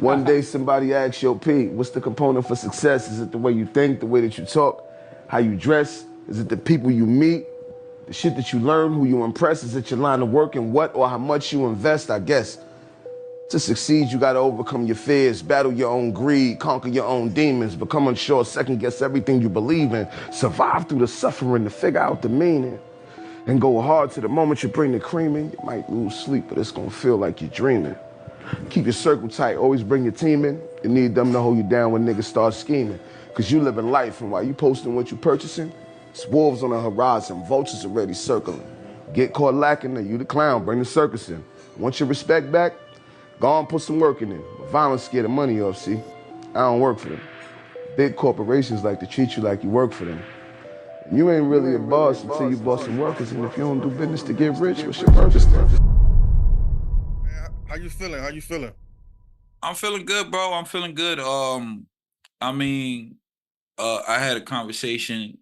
One day somebody asks, yo, P, what's the component for success? Is it the way you think, the way that you talk, how you dress? Is it the people you meet, the shit that you learn, who you impress? Is it your line of work and what or how much you invest? I guess. To succeed, you gotta overcome your fears, battle your own greed, conquer your own demons, become unsure, second guess everything you believe in, survive through the suffering to figure out the meaning, and go hard to the moment you bring the cream in. You might lose sleep, but it's gonna feel like you're dreaming. Keep your circle tight, always bring your team in. You need them to hold you down when niggas start scheming. Cause you living life, and while you posting what you purchasing, it's wolves on the horizon, vultures already circling. Get caught lacking, then you the clown, bring the circus in. Want your respect back? Go on, put some work in it. But violence scare the money off, see? I don't work for them. Big corporations like to treat you like you work for them. And you ain't really a boss until you boss some workers, and if you don't do business to get rich, what's your purpose then? Man, how you feeling? How you feeling? I'm feeling good, bro. I'm feeling good. I mean, I had a conversation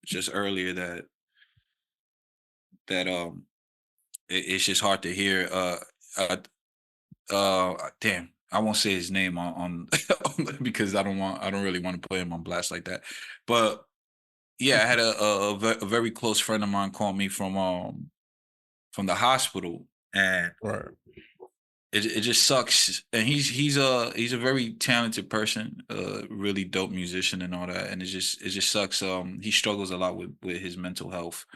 just earlier that it's just hard to hear. Damn, I won't say his name on because I don't really want to put him on blast like that. But yeah, I had a very close friend of mine call me from the hospital, and Right. it just sucks. And he's a very talented person, really dope musician and all that. And it just sucks. He struggles a lot with his mental health,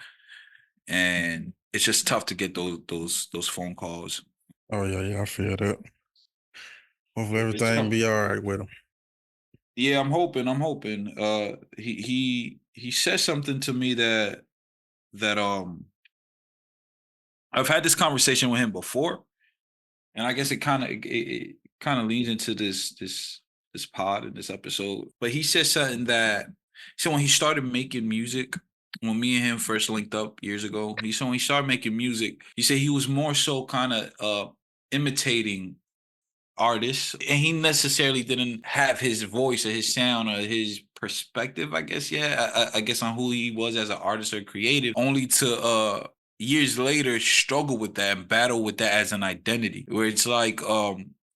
and it's just tough to get those phone calls. Oh yeah, I feel that. Hopefully It's everything tough. be all right with him. Yeah, I'm hoping. I'm hoping. He said something to me that I've had this conversation with him before, and I guess it kind of leads into this pod and this episode. But he said something that so when he started making music, when me and him first linked up years ago, he said when he started making music, he said he was more so kind of imitating artists, and he necessarily didn't have his voice or his sound or his perspective, I guess. Yeah, I guess on who he was as an artist or creative, only to years later struggle with that and battle with that as an identity, where it's like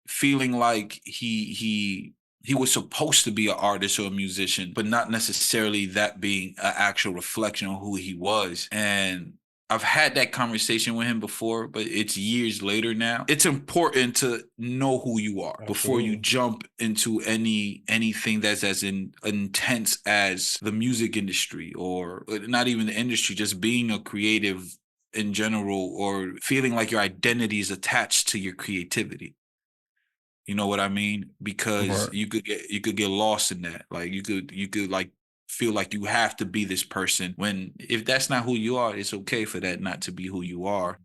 feeling like he was supposed to be an artist or a musician, but not necessarily that being an actual reflection of who he was. And I've had that conversation with him before, but it's years later now. It's important to know who you are before you Absolutely. jump into anything that's as intense as the music industry, or not even the industry, just being a creative in general, or feeling like your identity is attached to your creativity. You know what I mean? Because Right. you could get lost in that. Like you could like feel like you have to be this person, when if that's not who you are, it's okay for that not to be who you are.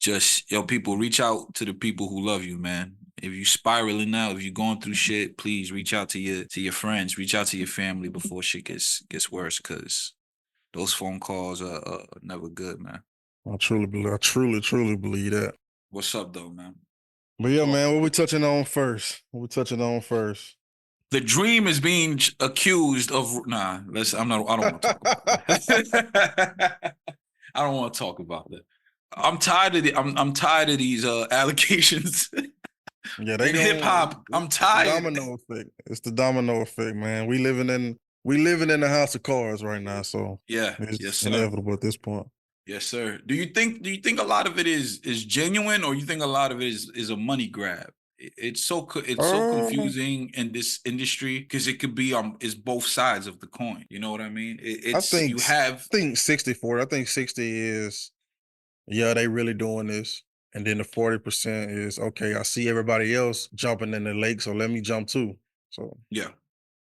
Just people, reach out to the people who love you, man. If you spiraling out, if you're going through shit, please reach out to your friends, reach out to your family before shit gets worse, because those phone calls are never good, man. I truly believe that. What's up though, man? But yeah, Talk man, to what me. we touching on first? What we touching on first? The dream is being accused of let's I don't want to talk about that. I don't want to talk about that. I'm tired of these allegations Yeah, they in hip gon' hop. I'm it's the tired. domino effect. It's the domino effect, man. We living in the house of cards right now, so Yeah, yes it's sir. inevitable at this point. Yes sir. Do you think a lot of it is genuine, or you think a lot of it is a money grab? It's so Uh, confusing in this industry, because it could be it's both sides of the coin. You know what I mean? I It's think you have 60-40. I think 60 is, yeah, they really doing this. And then the 40% is, okay, I see everybody else jumping in the lake, so let me jump too. So yeah. I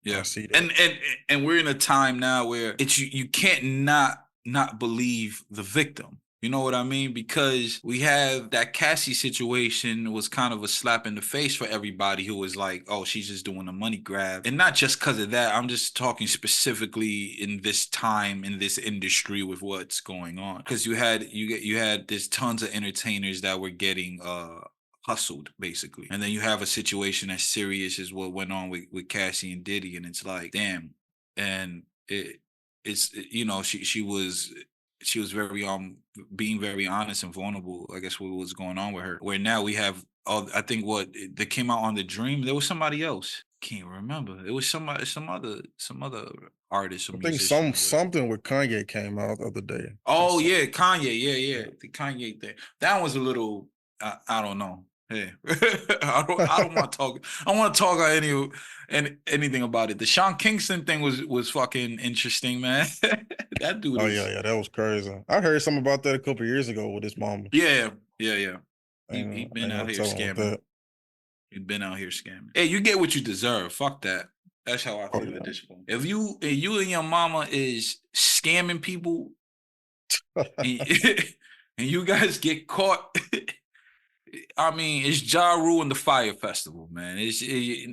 Yeah. see that. And we're in a time now where it's you can't not believe the victim. You know what I mean? Because we have that Cassie situation was kind of a slap in the face for everybody who was like, oh, she's just doing a money grab. And not just because of that. I'm just talking specifically in this time in this industry with what's going on. Because you had this tons of entertainers that were getting hustled, basically. And then you have a situation as serious as what went on with Cassie and Diddy, and it's like, damn. And she was very being very honest and vulnerable, I guess, with what's going on with her. Where now we have I think that came out on the Dream. There was somebody else. Can't remember. It was some other artist or I think musician or whatever. something with Kanye came out the other day. Oh yeah, Kanye. Yeah, the Kanye thing. That was a little. I don't know. Yeah, I don't want to talk. I don't want to talk anything about it. The Sean Kingston thing was fucking interesting, man. That dude Oh is. yeah, that was crazy. I heard something about that a couple years ago with his mama. Yeah. I He been ain't out gonna here tell him with scamming. that. He been out here scamming. Hey, you get what you deserve. Fuck that. That's how I Oh, feel yeah. at this point. If you and your mama is scamming people and, and you guys get caught, I mean, it's Ja Rule and the Fire Festival, man.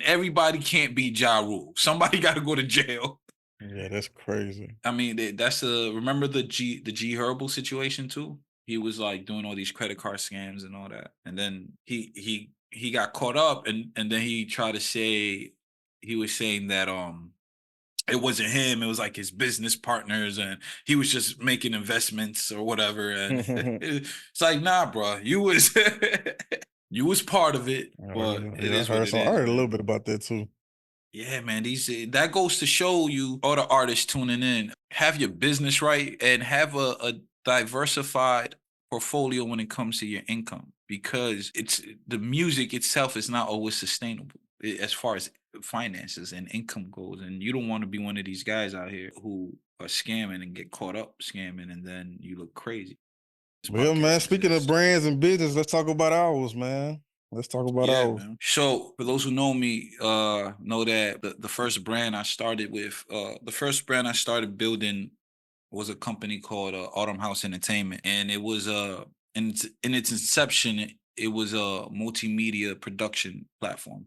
Everybody can't be Ja Rule. Somebody got to go to jail. Yeah, that's crazy. I mean, that's remember the G Herbo situation too? He was like doing all these credit card scams and all that. And then he got caught up and then he tried to say he was saying that it wasn't him, it was like his business partners and he was just making investments or whatever. And it's like, nah, bro, you was you was part of it, but it is what it is. I heard a little bit about that too. Yeah, man. That goes to show you, all the artists tuning in, have your business right and have a diversified portfolio when it comes to your income, because it's the music itself is not always sustainable as far as finances and income goes. And you don't want to be one of these guys out here who are scamming and get caught up scamming, and then you look crazy. Well, man, speaking of brands and business, let's talk about ours, man. Let's talk about ours. Man. So for those who know me, know that the first brand I started with, the first brand I started building was a company called Autumn House Entertainment, and it was in its inception, it was a multimedia production platform.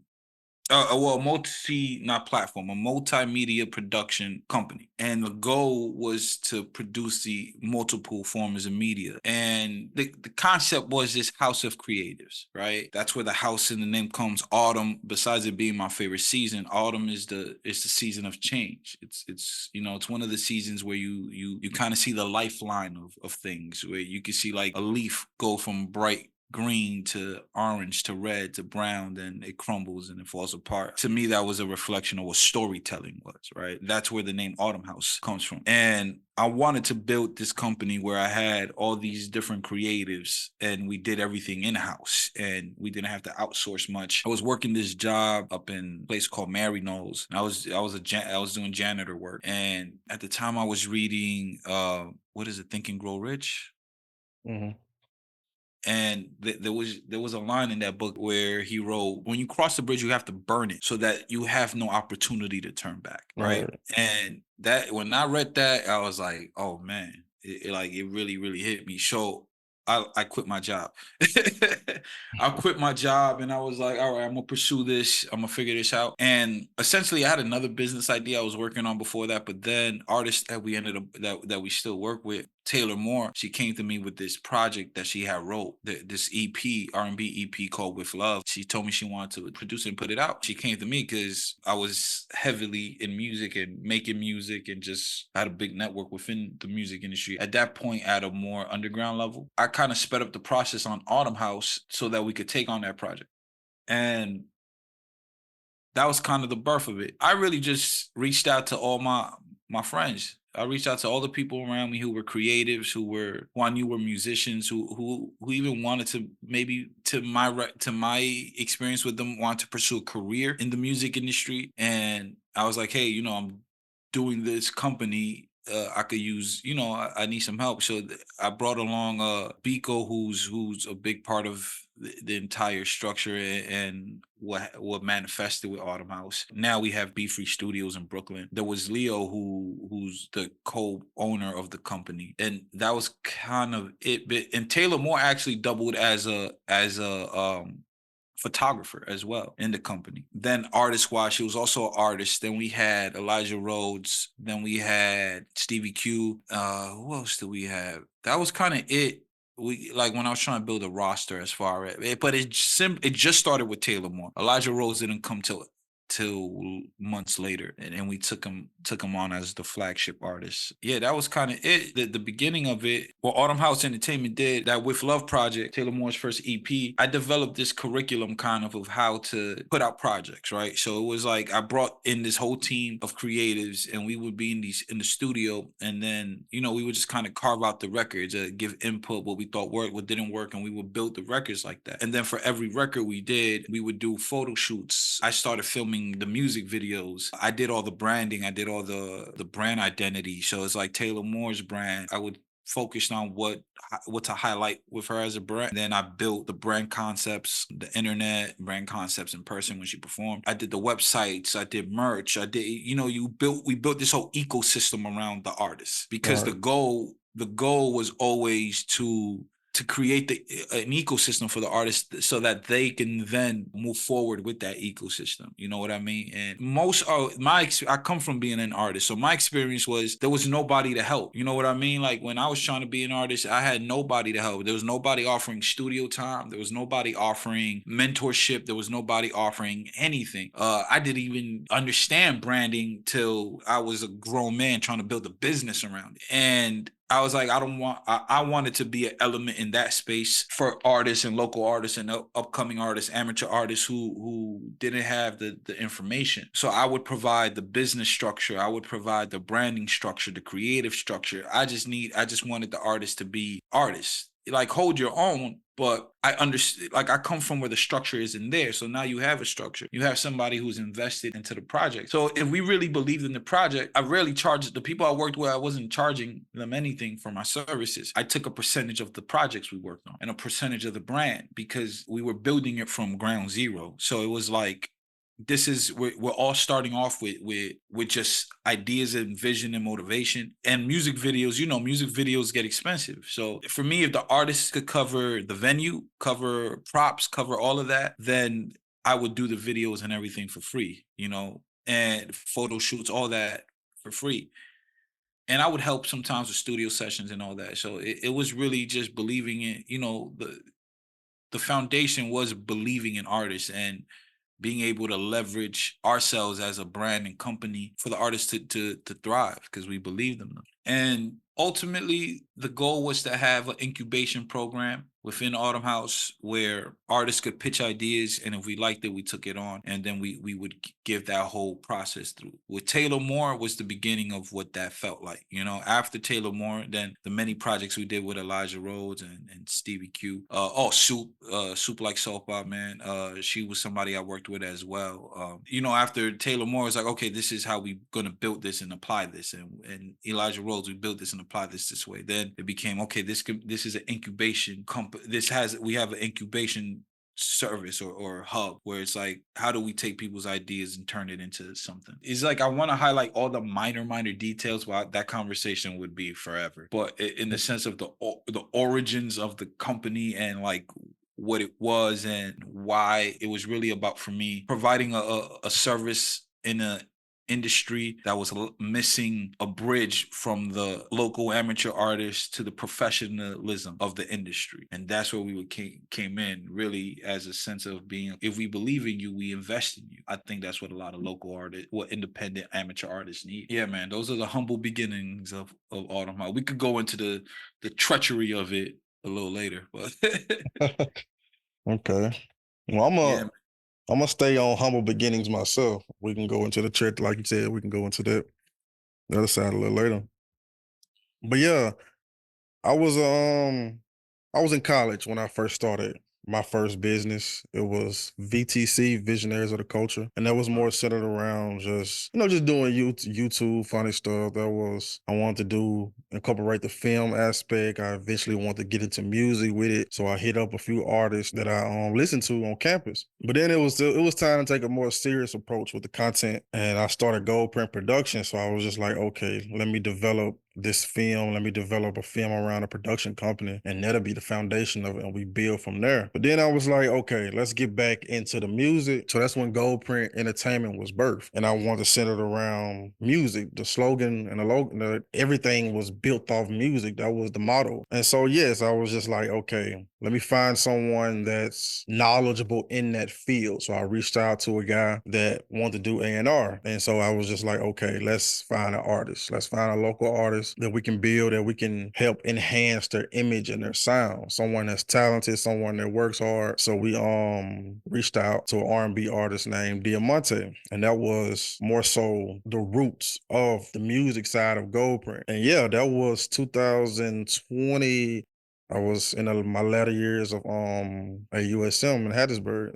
Well, not platform, a multimedia production company. And the goal was to produce the multiple forms of media. And the concept was this house of creatives, right? That's where the house in the name comes. Autumn, besides it being my favorite season, autumn is the season of change. It's it's one of the seasons where you kind of see the lifeline of things, where you can see like a leaf go from bright green to orange to red to brown, then it crumbles and it falls apart. To me, that was a reflection of what storytelling was, right? That's where the name Autumn House comes from. And I wanted to build this company where I had all these different creatives and we did everything in-house and we didn't have to outsource much. I was working this job up in a place called Mary Knowles. And I was doing janitor work. And at the time I was reading what is it, Think and Grow Rich? Mm-hmm. And there was a line in that book where he wrote, when you cross the bridge, you have to burn it so that you have no opportunity to turn back. Right. And that, when I read that, I was like, oh man, it really, really hit me. So I quit my job. I quit my job and I was like, all right, I'm gonna pursue this. I'm gonna figure this out. And essentially I had another business idea I was working on before that, but then artists that we ended up that we still work with, Taylor Moore, she came to me with this project that she had wrote, this EP, R&B EP called With Love. She told me she wanted to produce it and put it out. She came to me because I was heavily in music and making music and just had a big network within the music industry. At that point, at a more underground level, I kind of sped up the process on Autumn House so that we could take on that project. And that was kind of the birth of it. I really just reached out to all my friends. I reached out to all the people around me who were creatives, who I knew were musicians, who even wanted to, maybe to my experience with them, want to pursue a career in the music industry. And I was like, hey, I'm doing this company. I could use, I need some help. So I brought along Biko, who's a big part of the entire structure and what manifested with Autumn House. Now we have Be Free Studios in Brooklyn. There was Leo, who's the co-owner of the company, and that was kind of it. And Taylor Moore actually doubled as a photographer as well in the company. Then artist-wise, she was also an artist. Then we had Elijah Rhodes. Then we had Stevie Q. Who else do we have? That was kind of it. We, like, when I was trying to build a roster as far as it, but it just started with Taylor Moore. Elijah Rhodes didn't come till till months later, and then we took him on as the flagship artist. Yeah, that was kind of it. The beginning of it, what Autumn House Entertainment did, that With Love project, Taylor Moore's first EP, I developed this curriculum kind of how to put out projects, right? So it was like I brought in this whole team of creatives, and we would be in the studio, and then we would just kind of carve out the records, give input, what we thought worked, what didn't work, and we would build the records like that. And then for every record we did, we would do photo shoots. I started filming the music videos. I did all the branding. I did all the brand identity. So it's like Taylor Moore's brand. I would focus on what to highlight with her as a brand. Then I built the brand concepts, the internet brand concepts in person when she performed. I did the websites. I did merch. I did, we built this whole ecosystem around the artist, because the goal was always to create an ecosystem for the artist so that they can then move forward with that ecosystem. You know what I mean? And I come from being an artist. So my experience was there was nobody to help. You know what I mean? Like when I was trying to be an artist, I had nobody to help. There was nobody offering studio time. There was nobody offering mentorship. There was nobody offering anything. I didn't even understand branding till I was a grown man trying to build a business around it. And I was like, I wanted to be an element in that space for artists and local artists and upcoming artists, amateur artists who didn't have the information. So I would provide the business structure. I would provide the branding structure, the creative structure. I just wanted the artists to be artists. Like hold your own, but I understand, like I come from where the structure isn't there. So now you have a structure. You have somebody who's invested into the project. So if we really believed in the project, I rarely charged the people I worked with. I wasn't charging them anything for my services. I took a percentage of the projects we worked on and a percentage of the brand, because we were building it from ground zero. So it was like, we're all starting off with just ideas and vision and motivation. And music videos, music videos get expensive. So for me, if the artist could cover the venue, cover props, cover all of that, then I would do the videos and everything for free, and photo shoots, all that for free. And I would help sometimes with studio sessions and all that. So it was really just believing in, the foundation was believing in artists and being able to leverage ourselves as a brand and company for the artists to thrive, because we believed in them. And ultimately, the goal was to have an incubation program within Autumn House where artists could pitch ideas, and if we liked it, we took it on, and then we would give that whole process through. With Taylor Moore was the beginning of what that felt like. After Taylor Moore, then the many projects we did with Elijah Rhodes and Stevie Q. Soup Like Soap, man. She was somebody I worked with as well. After Taylor Moore, was like, okay, this is how we gonna build this and apply this, and Elijah Rhodes, we built this and apply this way. Then it became, okay, this is an incubation company. We have an incubation service or hub where it's like, how do we take people's ideas and turn it into something? It's like, I want to highlight all the minor details. While that conversation would be forever, but in the sense of the origins of the company and like what it was and why it was really about, for me, providing a service in a industry that was missing a bridge from the local amateur artists to the professionalism of the industry. And that's where we came in, really, as a sense of being, if we believe in you, we invest in you. I think that's what a lot of local artists, what independent amateur artists need. Yeah, man, those are the humble beginnings of Autumn House. We could go into the treachery of it a little later, but Okay. Well, I'm gonna stay on humble beginnings myself. We can go into the church, like you said. We can go into the other side a little later. But yeah, I was in college when I first started my first business. It was VTC, Visionaries of the Culture, and that was more centered around just doing YouTube funny stuff. I wanted to incorporate the film aspect. I eventually wanted to get into music with it, so I hit up a few artists that I listened to on campus. But then it was time to take a more serious approach with the content, and I started Goldprint Production. So I was just like, okay, let me develop this film. Let me develop a film around a production company, and that'll be the foundation of it, and we build from there. But then I was like, okay, let's get back into the music. So that's when Goldprint Entertainment was birthed, and I wanted to center it around music. The slogan and the logo, everything was built off music. That was the motto. And so, yes, I was just like, okay, let me find someone that's knowledgeable in that field. So I reached out to a guy that wanted to do A&R. And so I was just like, okay, let's find an artist. Let's find a local artist that we can build, that we can help enhance their image and their sound. Someone that's talented, someone that works hard. So we reached out to an R&B artist named Diamante. And that was more so the roots of the music side of Goldprint. And yeah, that was 2020. I was in my latter years of at USM in Hattiesburg.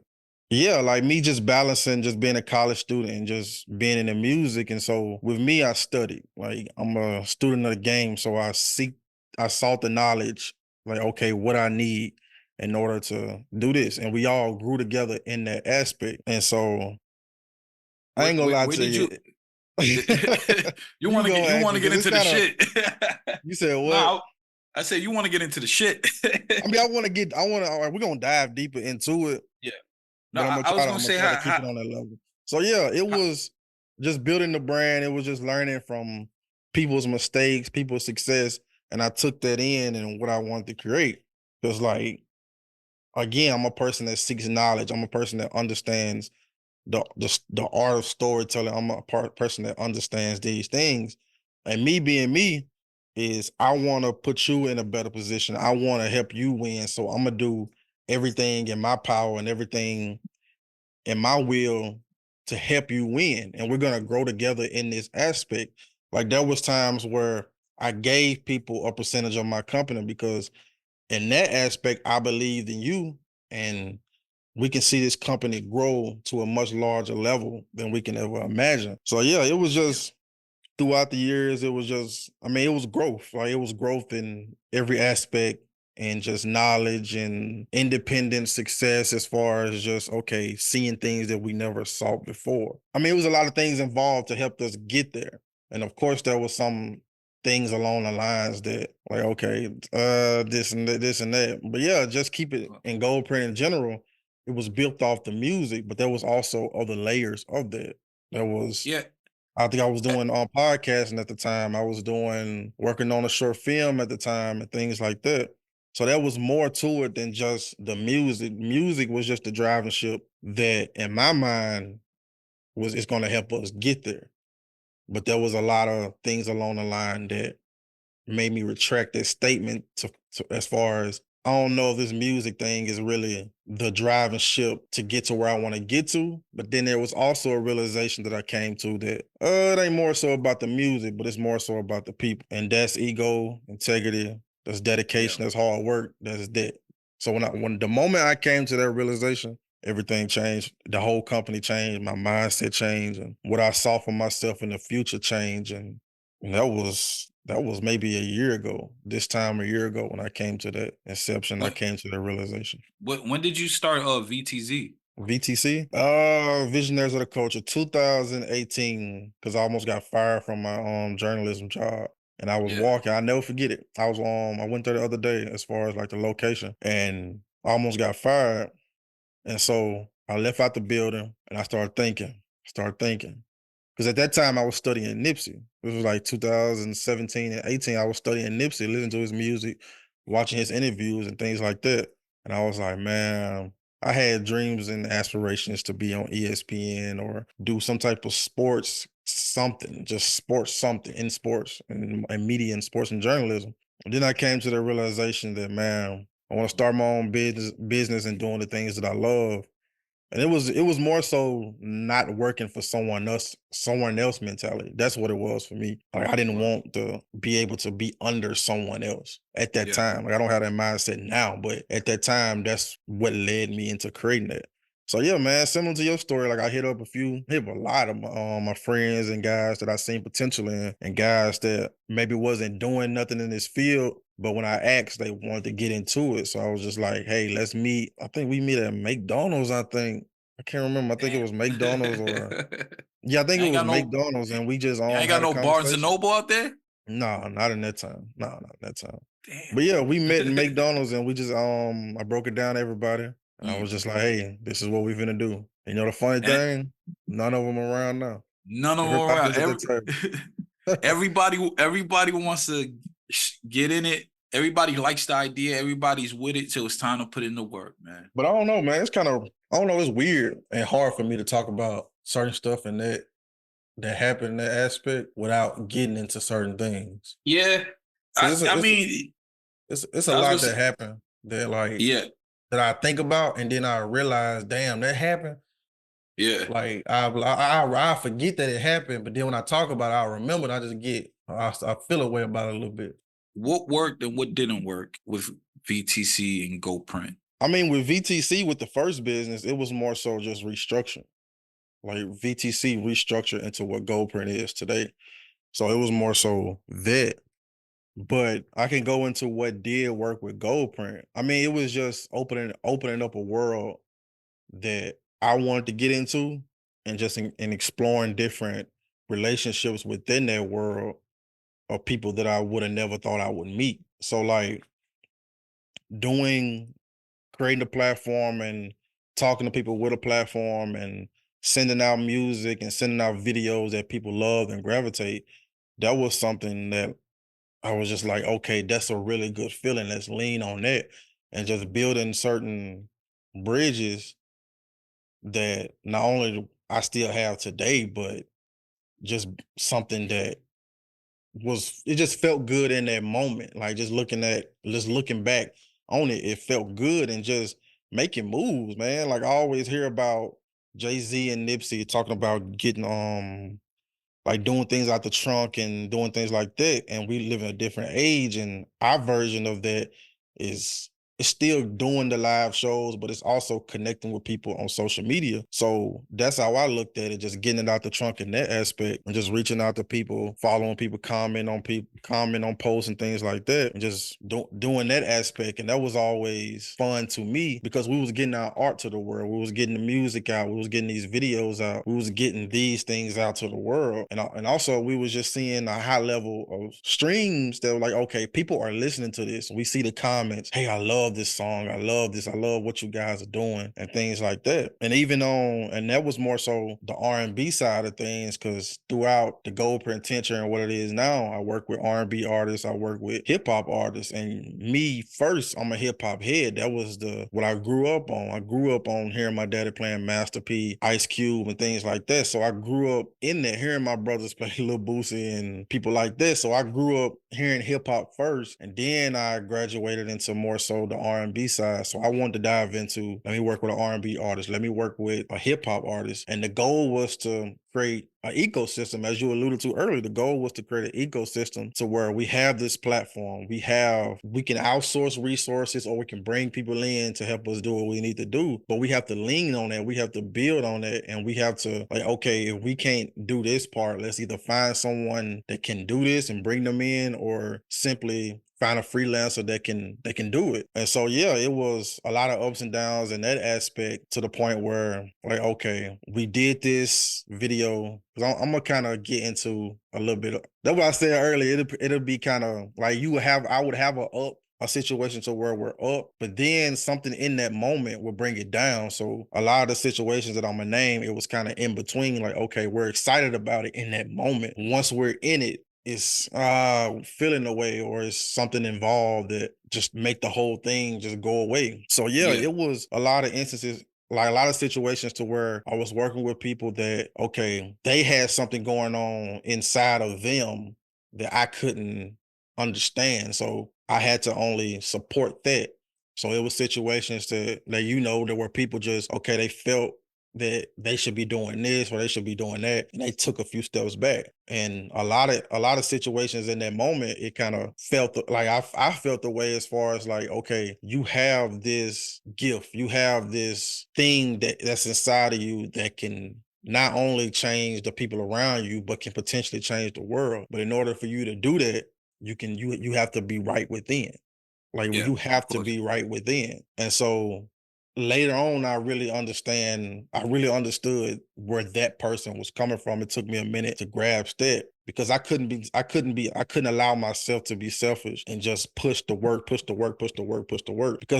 Yeah, like me just balancing just being a college student and just being in the music. And so with me, I studied. Like I'm a student of the game, so I sought the knowledge, like, okay, what I need in order to do this. And we all grew together in that aspect. And so I ain't gonna lie Where to did you. You want to get into the shit? You said what? No, I said you want to get into the shit. I mean, we're gonna dive deeper into it. Yeah. No, but I was gonna say try to keep it on that level. So yeah, it was just building the brand. It was just learning from people's mistakes, people's success, and I took that in and what I wanted to create. Because like, again, I'm a person that seeks knowledge. I'm a person that understands the art of storytelling. I'm a person that understands these things. And me being me is I want to put you in a better position. I want to help you win. So I'm going to do everything in my power and everything in my will to help you win. And we're going to grow together in this aspect. Like there was times where I gave people a percentage of my company because in that aspect, I believed in you, and we can see this company grow to a much larger level than we can ever imagine. So yeah, it was just throughout the years, it was just, I mean, it was growth. Like it was growth in every aspect and just knowledge and independent success as far as just, okay, seeing things that we never saw before. I mean, it was a lot of things involved to help us get there. And of course, there was some things along the lines that like, okay, this and that. But yeah, just keep it in Goldprint in general. It was built off the music, but there was also other layers of that. There was, Yeah. I think I was doing podcasting at the time. I was working on a short film at the time and things like that. So there was more to it than just the music. Music was just the driving ship that, in my mind, it's going to help us get there. But there was a lot of things along the line that made me retract that statement to as far as I don't know if this music thing is really the driving ship to get to where I want to get to. But then there was also a realization that I came to that it ain't more so about the music, but it's more so about the people. And that's ego, integrity, that's dedication, that's hard work, that's that. So when the moment I came to that realization, everything changed. The whole company changed, my mindset changed, and what I saw for myself in the future changed. And that was maybe a year ago, this time a year ago when I came to that inception, I came to that realization. When did you start VTZ? VTC? Visionaries of the Culture, 2018, because I almost got fired from my journalism job. And I was walking, I'll never forget it. I went there the other day as far as like the location, and I almost got fired. And so I left out the building and I started thinking. Because at that time I was studying Nipsey. This was like 2017 and 18. I was studying Nipsey, listening to his music, watching his interviews and things like that. And I was like, man, I had dreams and aspirations to be on ESPN or do some type of sports something, just sports something in sports and media and sports and journalism. And then I came to the realization that, man, I want to start my own business and doing the things that I love. And it was more so not working for someone else mentality. That's what it was for me. Like I didn't want to be able to be under someone else at that time. Like I don't have that mindset now, but at that time, that's what led me into creating that. So yeah, man, similar to your story, like I hit up a lot of my friends and guys that I seen potential in, and guys that maybe wasn't doing nothing in this field, but when I asked, they wanted to get into it. So I was just like, hey, let's meet. I think we meet at McDonald's, I think. I can't remember. I think it was McDonald's or... Yeah, I think it was McDonald's, and we just ain't had got a no Barnes and conversation. Noble out there? No, not in that time. No, not in that time. Damn. But yeah, we met in McDonald's and we just I broke it down to everybody. And I was just like, hey, this is what we finna do. You know the funny thing? None of them around now. None of them Everybody's around. at the table. Everybody wants to get in it. Everybody likes the idea. Everybody's with it till it's time to put in the work, man. But I don't know, man. It's kind of, I don't know, it's weird and hard for me to talk about certain stuff and that happened in that aspect without getting into certain things. Yeah. So I mean, it's a lot that happened that like that I think about and then I realize, damn, that happened. Yeah. Like I forget that it happened, but then when I talk about it, I remember and I just I feel a way about it a little bit. What worked and what didn't work with VTC and Goldprint? I mean, with VTC, with the first business, it was more so just restructuring. Like VTC restructured into what Goldprint is today. So it was more so that. But I can go into what did work with Goldprint. I mean, it was just opening up a world that I wanted to get into and just in exploring different relationships within that world of people that I would have never thought I would meet. So like creating a platform and talking to people with a platform and sending out music and sending out videos that people love and gravitate, that was something that I was just like, okay, that's a really good feeling. Let's lean on that and just building certain bridges that not only I still have today, but just something that it just felt good in that moment. Like just looking back on it, it felt good and just making moves, man. Like I always hear about Jay-Z and Nipsey talking about getting like doing things out the trunk and doing things like that. And we live in a different age. And our version of that is it's still doing the live shows, but it's also connecting with people on social media. So that's how I looked at it, just getting it out the trunk in that aspect and just reaching out to people, following people, comment on posts and things like that, and just doing that aspect. And that was always fun to me because we was getting our art to the world. We was getting the music out. We was getting these videos out. We was getting these things out to the world. And also we was just seeing a high level of streams that were like, okay, people are listening to this. We see the comments. Hey, I love this song. I love this. I love what you guys are doing and things like that. And and that was more so the R&B side of things because throughout the Goldprint tenure and what it is now, I work with R&B artists. I work with hip hop artists. And me first, I'm a hip hop head. That was what I grew up on. I grew up on hearing my daddy playing Master P, Ice Cube and things like that. So I grew up in that, hearing my brothers play Lil Boosie and people like that. So I grew up hearing hip hop first, and then I graduated into more so the R&B side. So I wanted to dive into, let me work with an R&B artist, let me work with a hip hop artist. And the goal was to create an ecosystem, as you alluded to earlier. The goal was to create an ecosystem to where we have this platform, we can outsource resources or we can bring people in to help us do what we need to do, but we have to lean on that, we have to build on that, and we have to like, okay, if we can't do this part, let's either find someone that can do this and bring them in, or simply find a freelancer that can do it. And so yeah, it was a lot of ups and downs in that aspect, to the point where like, okay, we did this video. I'm gonna kind of get into a little bit of that's what I said earlier. It'll be kind of like I would have a situation to where we're up, but then something in that moment will bring it down. So a lot of the situations that I'm gonna name, it was kind of in between. Like, okay, we're excited about it in that moment. Once we're in it, it's feeling away, or it's something involved that just make the whole thing just go away. So yeah, it was a lot of instances, like a lot of situations to where I was working with people that, okay, they had something going on inside of them that I couldn't understand. So I had to only support that. So it was situations that there were people just, okay, they felt that they should be doing this or they should be doing that, and they took a few steps back. And a lot of situations in that moment, it kind of felt like I felt the way, as far as like, okay, you have this gift, you have this thing that's inside of you that can not only change the people around you, but can potentially change the world. But in order for you to do that, you have to be right within. Like, you have to be right within. And so later on, I really understood where that person was coming from. It took me a minute to grasp that because I couldn't allow myself to be selfish and just push the work. Because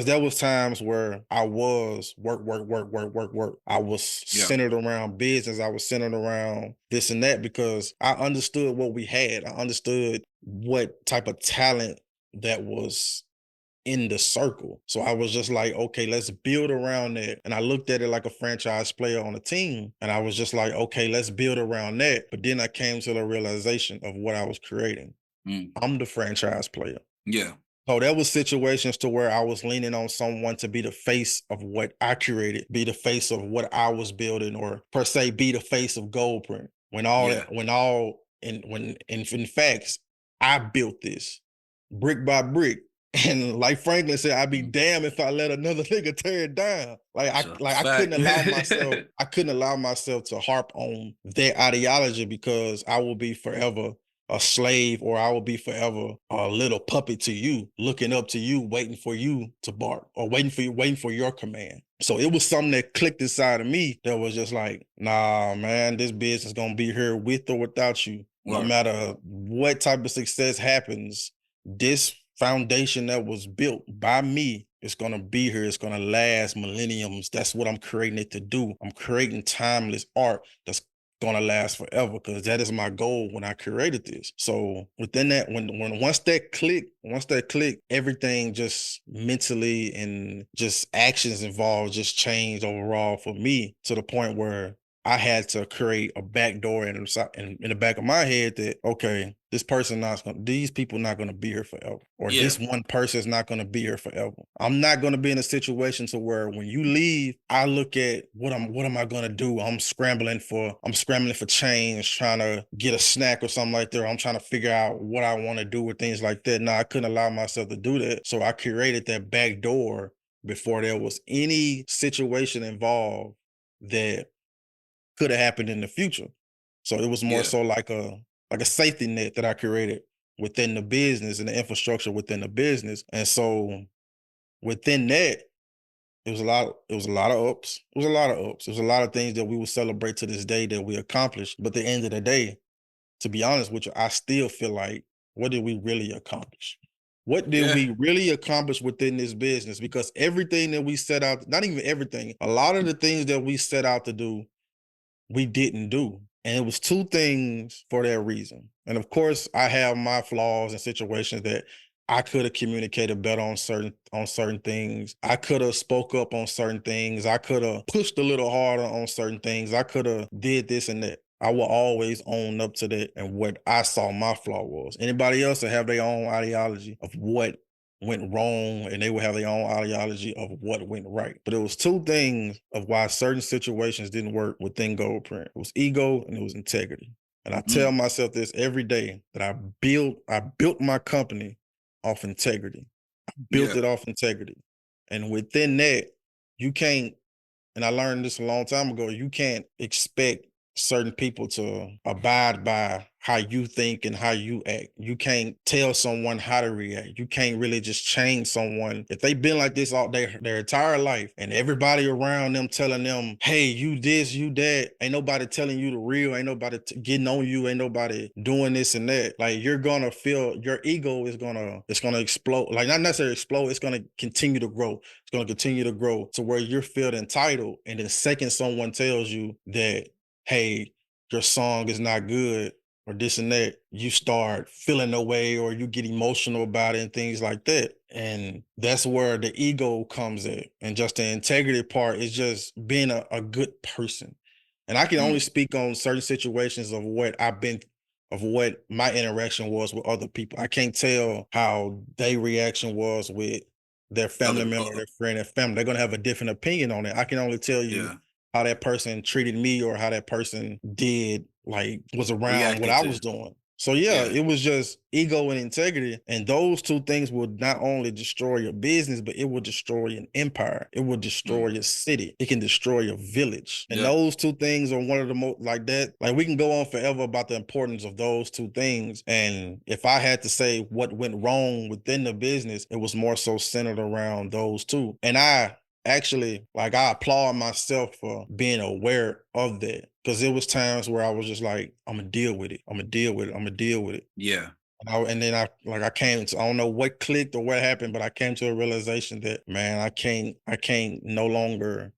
there was times where I was work. I was centered around business. I was centered around this and that because I understood what we had. I understood what type of talent that was in the circle. So I was just like, okay, let's build around that. And I looked at it like a franchise player on a team. And I was just like, okay, let's build around that. But then I came to the realization of what I was creating. I'm the franchise player. Yeah. So there was situations to where I was leaning on someone to be the face of what I curated, be the face of what I was building, or per se be the face of Goldprint. In facts, I built this brick by brick. And like Franklin said, I'd be damned if I let another nigga tear it down. I couldn't allow myself to harp on their ideology because I will be forever a slave, or I will be forever a little puppet to you, looking up to you, waiting for you to bark, or waiting for your command. So it was something that clicked inside of me that was just like, nah, man, this business gonna be here with or without you. No matter what type of success happens, this foundation that was built by me is going to be here. It's going to last millenniums. That's what I'm creating it to do. I'm creating timeless art that's going to last forever because that is my goal when I created this. So within that, once that clicked, everything just mentally and just actions involved just changed overall for me to the point where I had to create a backdoor in the back of my head that, okay, these people not going to be here forever. Or this one person is not going to be here forever. I'm not going to be in a situation to where when you leave, I look at what am I going to do? I'm scrambling for change, trying to get a snack or something like that. I'm trying to figure out what I want to do with things like that. No, I couldn't allow myself to do that. So I created that back door before there was any situation involved that could have happened in the future. So it was more so like a safety net that I created within the business and the infrastructure within the business. And so within that, it was a lot of ups. It was a lot of ups. It was a lot of things that we will celebrate to this day that we accomplished. But at the end of the day, to be honest with you, I still feel like, what did we really accomplish? What did we really accomplish within this business? Because everything that we set out, not even everything, a lot of the things that we set out to do, we didn't do. And it was two things for that reason. And of course, I have my flaws and situations that I could have communicated better on certain things. I could have spoke up on certain things. I could have pushed a little harder on certain things. I could have did this and that. I will always own up to that and what I saw my flaw was. Anybody else will have their own ideology of what went wrong, and they would have their own ideology of what went right. But it was two things of why certain situations didn't work within Goldprint. It was ego and it was integrity. And I tell myself this every day, that I built my company off integrity. I built it off integrity. And within that, you can't, and I learned this a long time ago, you can't expect certain people to abide by how you think and how you act. You can't tell someone how to react. You can't really just change someone. If they've been like this all their entire life and everybody around them telling them, hey, you this, you that, ain't nobody telling you the real, ain't nobody getting on you, ain't nobody doing this and that. Like, you're gonna feel, your ego is gonna explode. Like, not necessarily explode, it's gonna continue to grow. It's gonna continue to grow to where you're feeling entitled. And the second someone tells you that, hey, your song is not good, or this and that, you start feeling a way, or you get emotional about it and things like that. And that's where the ego comes in. And just the integrity part is just being a good person. And I can only speak on certain situations of what my interaction was with other people. I can't tell how their reaction was with their family member, their friend, their family. They're gonna have a different opinion on it. I can only tell you how that person treated me, or how that person was around what I was doing. So it was just ego and integrity. And those two things will not only destroy your business, but it will destroy an empire. It will destroy your city. It can destroy your village. And those two things are one of the most like that. Like, we can go on forever about the importance of those two things. And if I had to say what went wrong within the business, it was more so centered around those two. And I actually, like, I applaud myself for being aware of that. Because it was times where I was just like, I'm gonna deal with it. I'm gonna deal with it. I'm gonna deal with it. Yeah. And then I came to, I don't know what clicked or what happened, but I came to a realization that, man, I can't no longer,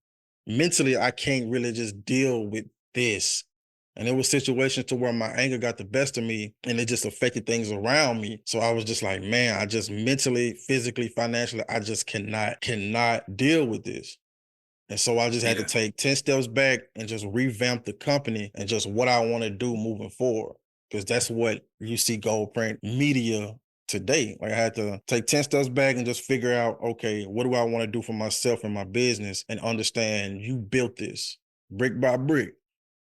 mentally, I can't really just deal with this. And there was situations to where my anger got the best of me and it just affected things around me. So I was just like, man, I just mentally, physically, financially, I just cannot deal with this. And so I just had to take 10 steps back and just revamp the company and just what I want to do moving forward. Because that's what you see Goldprint Media today. Like, I had to take 10 steps back and just figure out, okay, what do I want to do for myself and my business, and understand you built this brick by brick.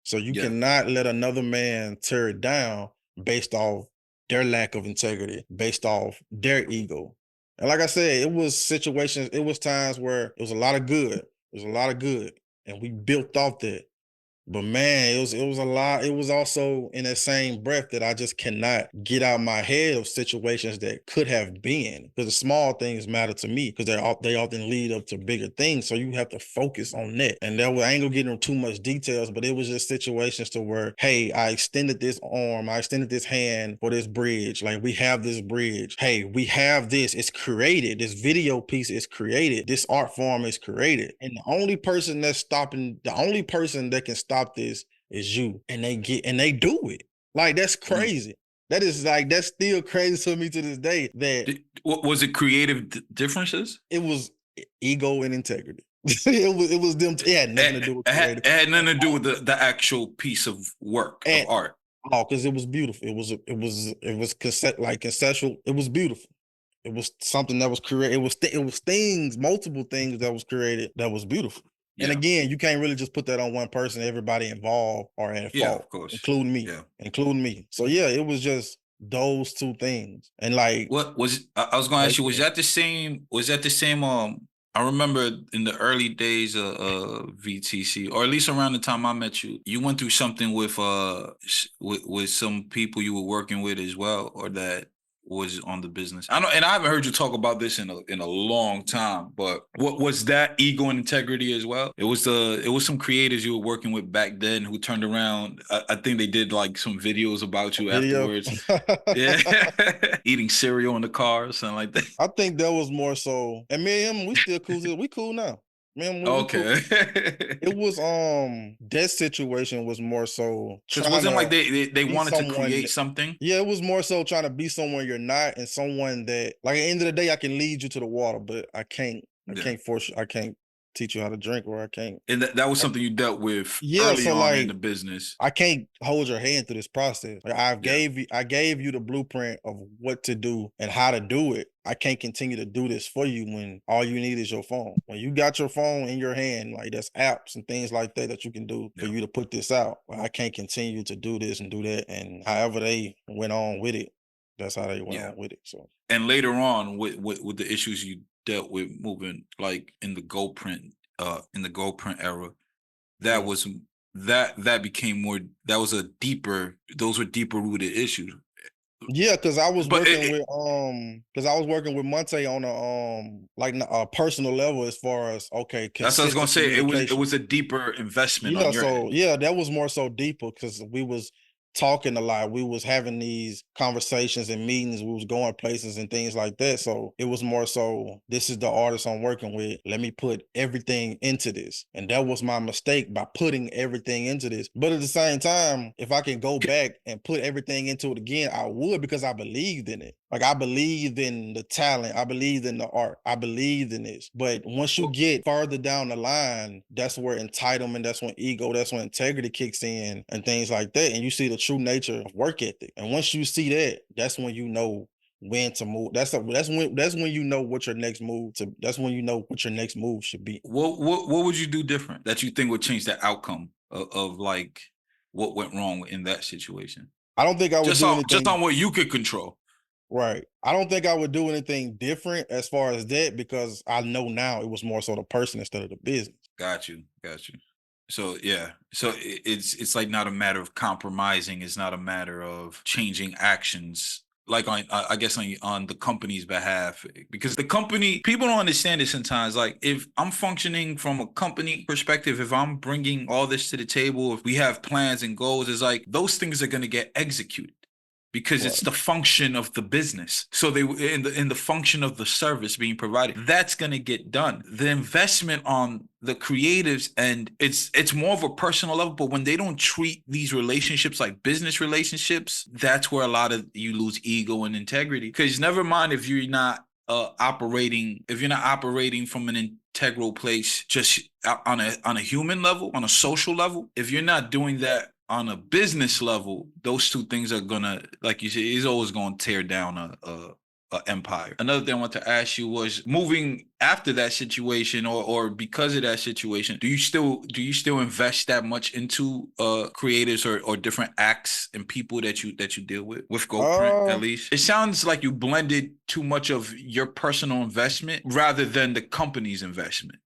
So you cannot let another man tear it down based off their lack of integrity, based off their ego. And like I said, it was situations, it was times where it was a lot of good. It was a lot of good. And we built off that. But man, it was a lot. It was also in that same breath that I just cannot get out my head of situations that could have been. Because the small things matter to me, because they often lead up to bigger things. So you have to focus on that. And I ain't gonna get into too much details, but it was just situations to where, hey, I extended this arm, I extended this hand for this bridge. Like, we have this bridge. Hey, we have this. It's created. This video piece is created. This art form is created. And the only person that can stop this is you. And they do it. Like, that's crazy. That is like, that's still crazy to me to this day. That was it creative differences? It was ego and integrity. it was them. It had nothing to do with creative. It had nothing to do with the actual piece of work, of art. Oh, because it was beautiful. It was conceptual. It was beautiful. It was something that was created. It was things, multiple things that was created that was beautiful. And again, you can't really just put that on one person. Everybody involved are at fault, of course, including me. So it was just those two things. And like, what was I was going to ask you? Was that the same? I remember in the early days of VTC, or at least around the time I met you, you went through something with some people you were working with as well, or that was on the business. I know, and I haven't heard you talk about this in a long time. But what was that, ego and integrity as well? It was some creators you were working with back then who turned around. I think they did like some videos about you afterwards. Eating cereal in the car or something like that. I think that was more so. And me and him, we still cool. We cool now. Man, okay. Cool. It was that situation was more so. Because wasn't like they wanted to create something. Yeah, it was more so trying to be someone you're not, and someone that, like, at the end of the day, I can lead you to the water, but I can't force you. I can't teach you how to drink, or I can't. And that was something you dealt with early on in the business. I can't hold your hand through this process. Like, I gave you the blueprint of what to do and how to do it. I can't continue to do this for you when all you need is your phone. When you got your phone in your hand, like, there's apps and things like that you can do for you to put this out. Well, I can't continue to do this and do that. And however they went on with it, that's how they went on with it. So, and later on with the issues you dealt with moving, like in the Goldprint era, that was that became more, those were deeper rooted issues. Yeah, because I was working with Monte on a personal level, as far as, okay, that's what I was gonna say. It was a deeper investment on your end. That was more so deeper, because we was talking a lot. We was having these conversations and meetings. We was going places and things like that. So it was more so, this is the artist I'm working with. Let me put everything into this. And that was my mistake, by putting everything into this. But at the same time, if I can go back and put everything into it again, I would, because I believed in it. Like, I believed in the talent. I believed in the art. I believed in this. But once you get farther down the line, that's where entitlement, that's when ego, that's when integrity kicks in and things like that. And you see the true nature of work ethic. And once you see that, that's when you know when to move. That's when you know what your next move should be. What would you do different that you think would change the outcome of like what went wrong in that situation? I don't think I would do anything just on what you could control. Right. I don't think I would do anything different as far as that, because I know now it was more so the person instead of the business. Got you. So it's like not a matter of compromising. It's not a matter of changing actions like I guess on the company's behalf, because the company, people don't understand it sometimes. Like if I'm functioning from a company perspective, if I'm bringing all this to the table, if we have plans and goals, it's like those things are going to get executed. Because it's the function of the business. So they in the function of the service being provided, that's gonna get done. The investment on the creatives, and it's more of a personal level, but when they don't treat these relationships like business relationships, that's where a lot of you lose ego and integrity. Because never mind if you're not operating from an integral place, just on a human level, on a social level, if you're not doing that on a business level, those two things are gonna, like you said, it's always gonna tear down a empire. Another thing I want to ask you was, moving after that situation, or because of that situation, do you still invest that much into creators or different acts and people that you deal with Goldprint? At least it sounds like you blended too much of your personal investment rather than the company's investment.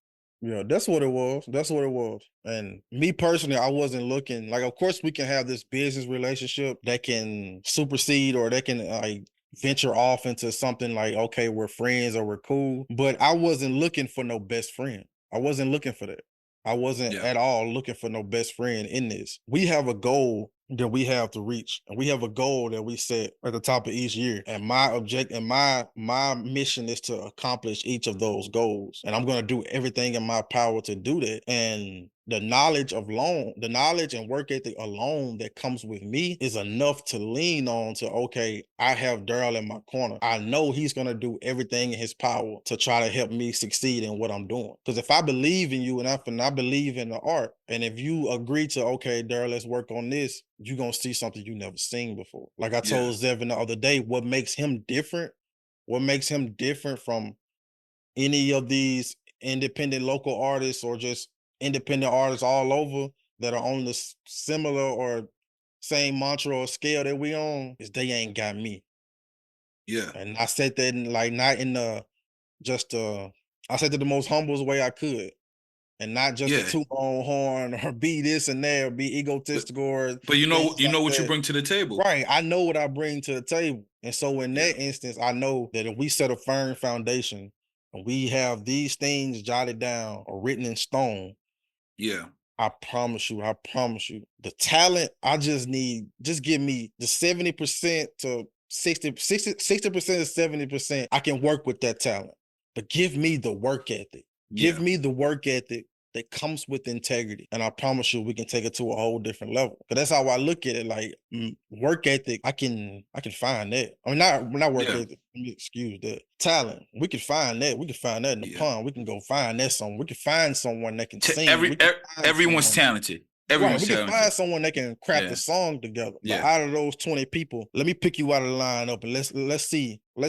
Yeah, that's what it was. That's what it was. And me personally, I wasn't looking, like, of course we can have this business relationship that can supersede, or that can like venture off into something like, okay, we're friends or we're cool. But I wasn't looking for no best friend. I wasn't looking for that. I wasn't at all looking for no best friend in this. We have a goal that we have to reach, and we have a goal that we set at the top of each year. And my my mission is to accomplish each of those goals. And I'm going to do everything in my power to do that. And the knowledge and work ethic alone that comes with me is enough to lean on to, okay, I have Darrell in my corner. I know he's going to do everything in his power to try to help me succeed in what I'm doing. Because if I believe in you, and I believe in the art, and if you agree to, okay, Darrell, let's work on this, you're going to see something you never seen before. Like I told Zevin the other day, what makes him different from any of these independent local artists, or just independent artists all over that are on the similar or same mantra or scale that we on, is they ain't got me. Yeah. And I said that in, like, not in the just I said that the most humblest way I could. And not just to toot my own horn or be this and that or be egotistical. But you know like what that. you bring to the table. Right. I know what I bring to the table. And so in that instance, I know that if we set a firm foundation and we have these things jotted down or written in stone, I promise you, the talent, I just give me the 70% to 60% to 70%. I can work with that talent, but give me the work ethic. Give me the work ethic that comes with integrity. And I promise you, we can take it to a whole different level. Because that's how I look at it. Like, work ethic, I can find that. I mean, not work ethic. Excuse that. Talent, we can find that. We can find that in the pond. We can go find that someone. We can find someone that can sing. Everyone's talented. Everyone's we can find someone that can craft a song together. But out of those 20 people, let me pick you out of the lineup, and let's see when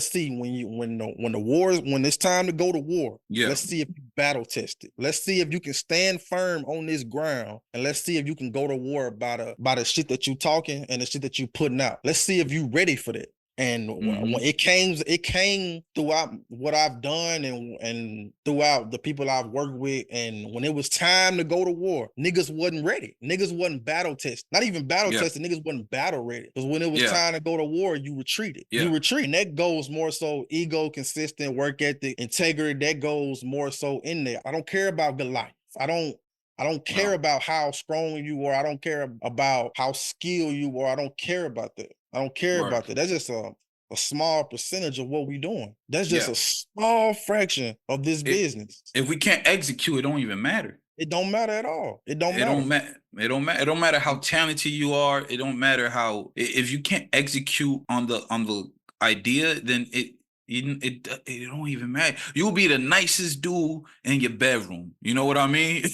it's time to go to war. Let's see if you battle tested. Let's see if you can stand firm on this ground, and let's see if you can go to war by the shit that you talking and the shit that you putting out. Let's see if you ready for that. And when it came throughout what I've done and throughout the people I've worked with. And when it was time to go to war, niggas wasn't ready. Niggas wasn't battle tested. Not even battle tested. Niggas wasn't battle ready. Because when it was time to go to war, you retreated. You retreat. And that goes more so ego, consistent, work ethic, integrity. That goes more so in there. I don't care about Goliath. I don't care about how strong you are. I don't care about how skilled you are. I don't care about that. I don't care about that. That's just a small percentage of what we're doing. That's just a small fraction of this business. If we can't execute, it don't even matter. It don't matter at all. It don't matter. It don't matter how talented you are. It don't matter how, if you can't execute on the idea, then it don't even matter. You'll be the nicest dude in your bedroom. You know what I mean?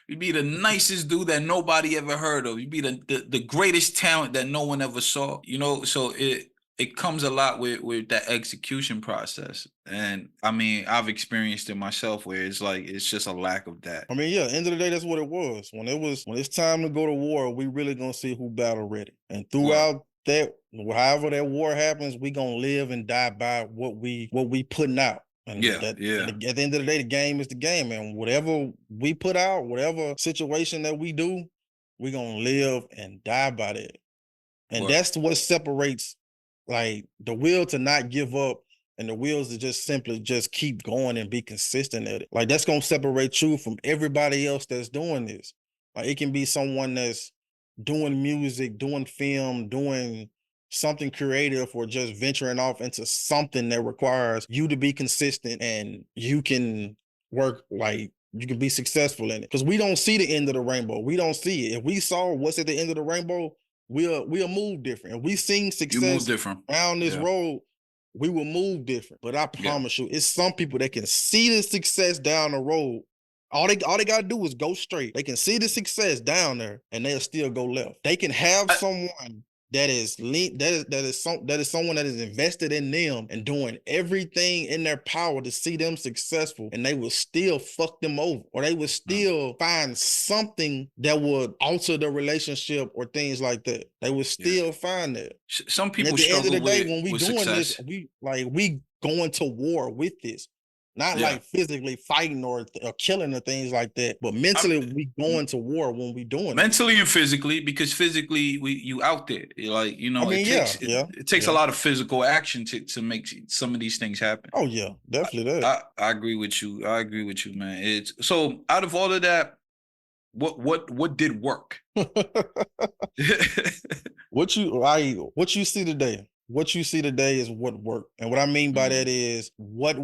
You'd be the nicest dude that nobody ever heard of. You'd be the greatest talent that no one ever saw. You know, so it comes a lot with that execution process. And I mean, I've experienced it myself, where it's like, it's just a lack of that. I mean, end of the day, that's what it was. When it's time to go to war, we really gonna see who battle ready. And throughout that, however that war happens, we gonna live and die by what we putting out. And at the end of the day, the game is the game. And whatever we put out, whatever situation that we do, we're going to live and die by that. And that's what separates like the will to not give up and the wills to just simply just keep going and be consistent at it. Like that's gonna separate you from everybody else that's doing this. Like it can be someone that's doing music, doing film, doing something creative, or just venturing off into something that requires you to be consistent and you can work, like you can be successful in it. Because we don't see the end of the rainbow. We don't see it. If we saw what's at the end of the rainbow, we'll move different. If we seen You move success different. down this road, we will move different. But I promise you, it's some people that can see the success down the road. All they gotta do is go straight. They can see the success down there and they'll still go left. They can have someone that is someone that is invested in them and doing everything in their power to see them successful, and they will still fuck them over, or they will still find something that would alter the relationship or things like that. They will still find that. Some people and at the end of the day, when we doing success. this, we going to war with this. Not like physically fighting or killing or things like that, but mentally we going to war when we doing mentally and physically, because physically you out there. You're like, you know, it takes a lot of physical action to make some of these things happen. Oh yeah, definitely that. I agree with you. I agree with you, man. It's so out of all of that, what did work? What you see today. What you see today is what worked. And what I mean by that is what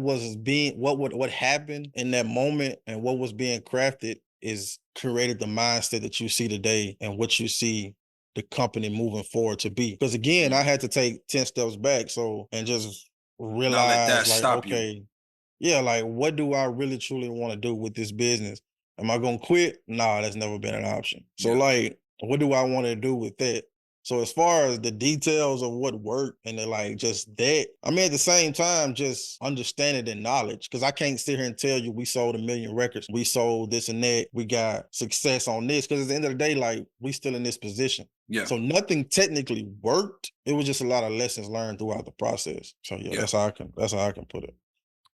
happened in that moment and what was being crafted is created the mindset that you see today and what you see the company moving forward to be. Because again, I had to take 10 steps back and just realize like what do I really truly want to do with this business? Am I gonna quit? Nah, that's never been an option. So like, what do I want to do with that? So as far as the details of what worked and just that, I mean, at the same time, just understanding and knowledge, because I can't sit here and tell you we sold 1 million records, we sold this and that, we got success on this, because at the end of the day, like we still in this position. Yeah. So nothing technically worked. It was just a lot of lessons learned throughout the process. So that's how I can put it.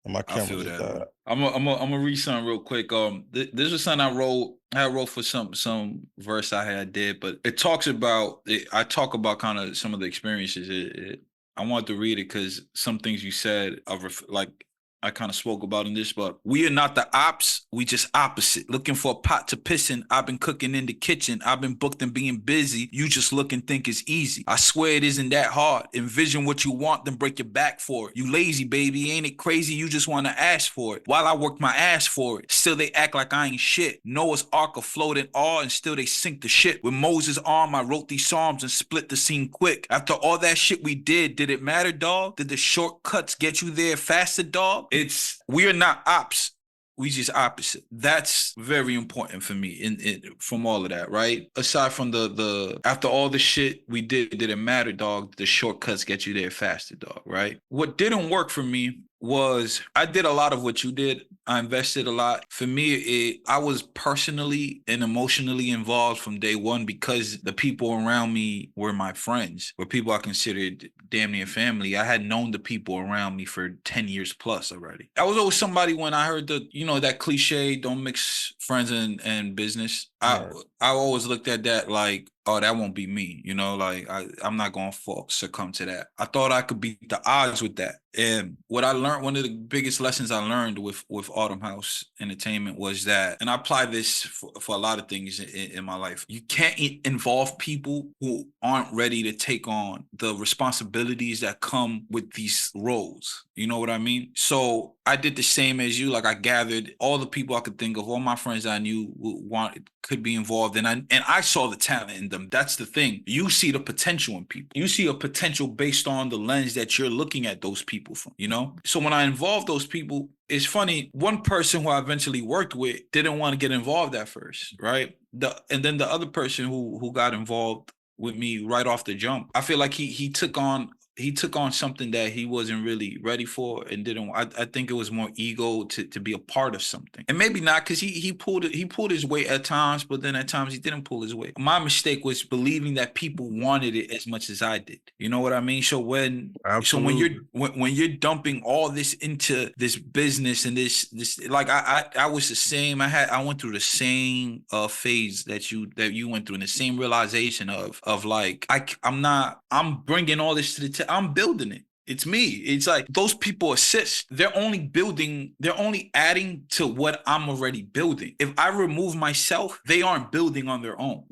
And my camera just died. I'm gonna read something real quick. This was something I wrote for some verse I did, but it talks about I talk about kind of some of the experiences. I wanted to read it because some things you said I kind of spoke about in this, but we are not the ops, we just opposite. Looking for a pot to piss in, I've been cooking in the kitchen, I've been booked and being busy, you just look and think it's easy. I swear it isn't that hard. Envision what you want, then break your back for it. You lazy, baby, ain't it crazy? You just want to ask for it. While I work my ass for it, still they act like I ain't shit. Noah's ark afloat in awe, and still they sink the shit. With Moses' arm, I wrote these psalms and split the scene quick. After all that shit we did it matter, dog? Did the shortcuts get you there faster, dog? We are not ops, we just opposite. That's very important for me from all of that, right? Aside from the after all the shit we did it matter, dog? The shortcuts get you there faster, dog, right? What didn't work for me was I did a lot of what you did. I invested a lot. For me, I was personally and emotionally involved from day one because the people around me were my friends, were people I considered damn near family. I had known the people around me for 10 years plus already. I was always somebody when I heard that cliche, don't mix friends and business. I always looked at that like, oh, that won't be me. I'm not going to succumb to that. I thought I could beat the odds with that. And what I learned, one of the biggest lessons I learned with Autumn House Entertainment was that, and I apply this for a lot of things in my life, you can't involve people who aren't ready to take on the responsibilities that come with these roles. You know what I mean? So I did the same as you. Like I gathered all the people I could think of, all my friends I knew could be involved, and I saw the talent in them. That's the thing. You see the potential in people. You see a potential based on the lens that you're looking at those people from, So when I involved those people, it's funny, one person who I eventually worked with didn't want to get involved at first, right? And then the other person who got involved with me right off the jump, I feel like he took on something that he wasn't really ready for and didn't. I think it was more ego to be a part of something, and maybe not, because he pulled his weight at times, but then at times he didn't pull his weight. My mistake was believing that people wanted it as much as I did. You know what I mean? So when you're dumping all this into this business and this like I was the same. I went through the same phase that you went through, and the same realization of like I'm bringing all this to the I'm building it. It's me. It's like those people assist. They're only adding to what I'm already building. If I remove myself, they aren't building on their own.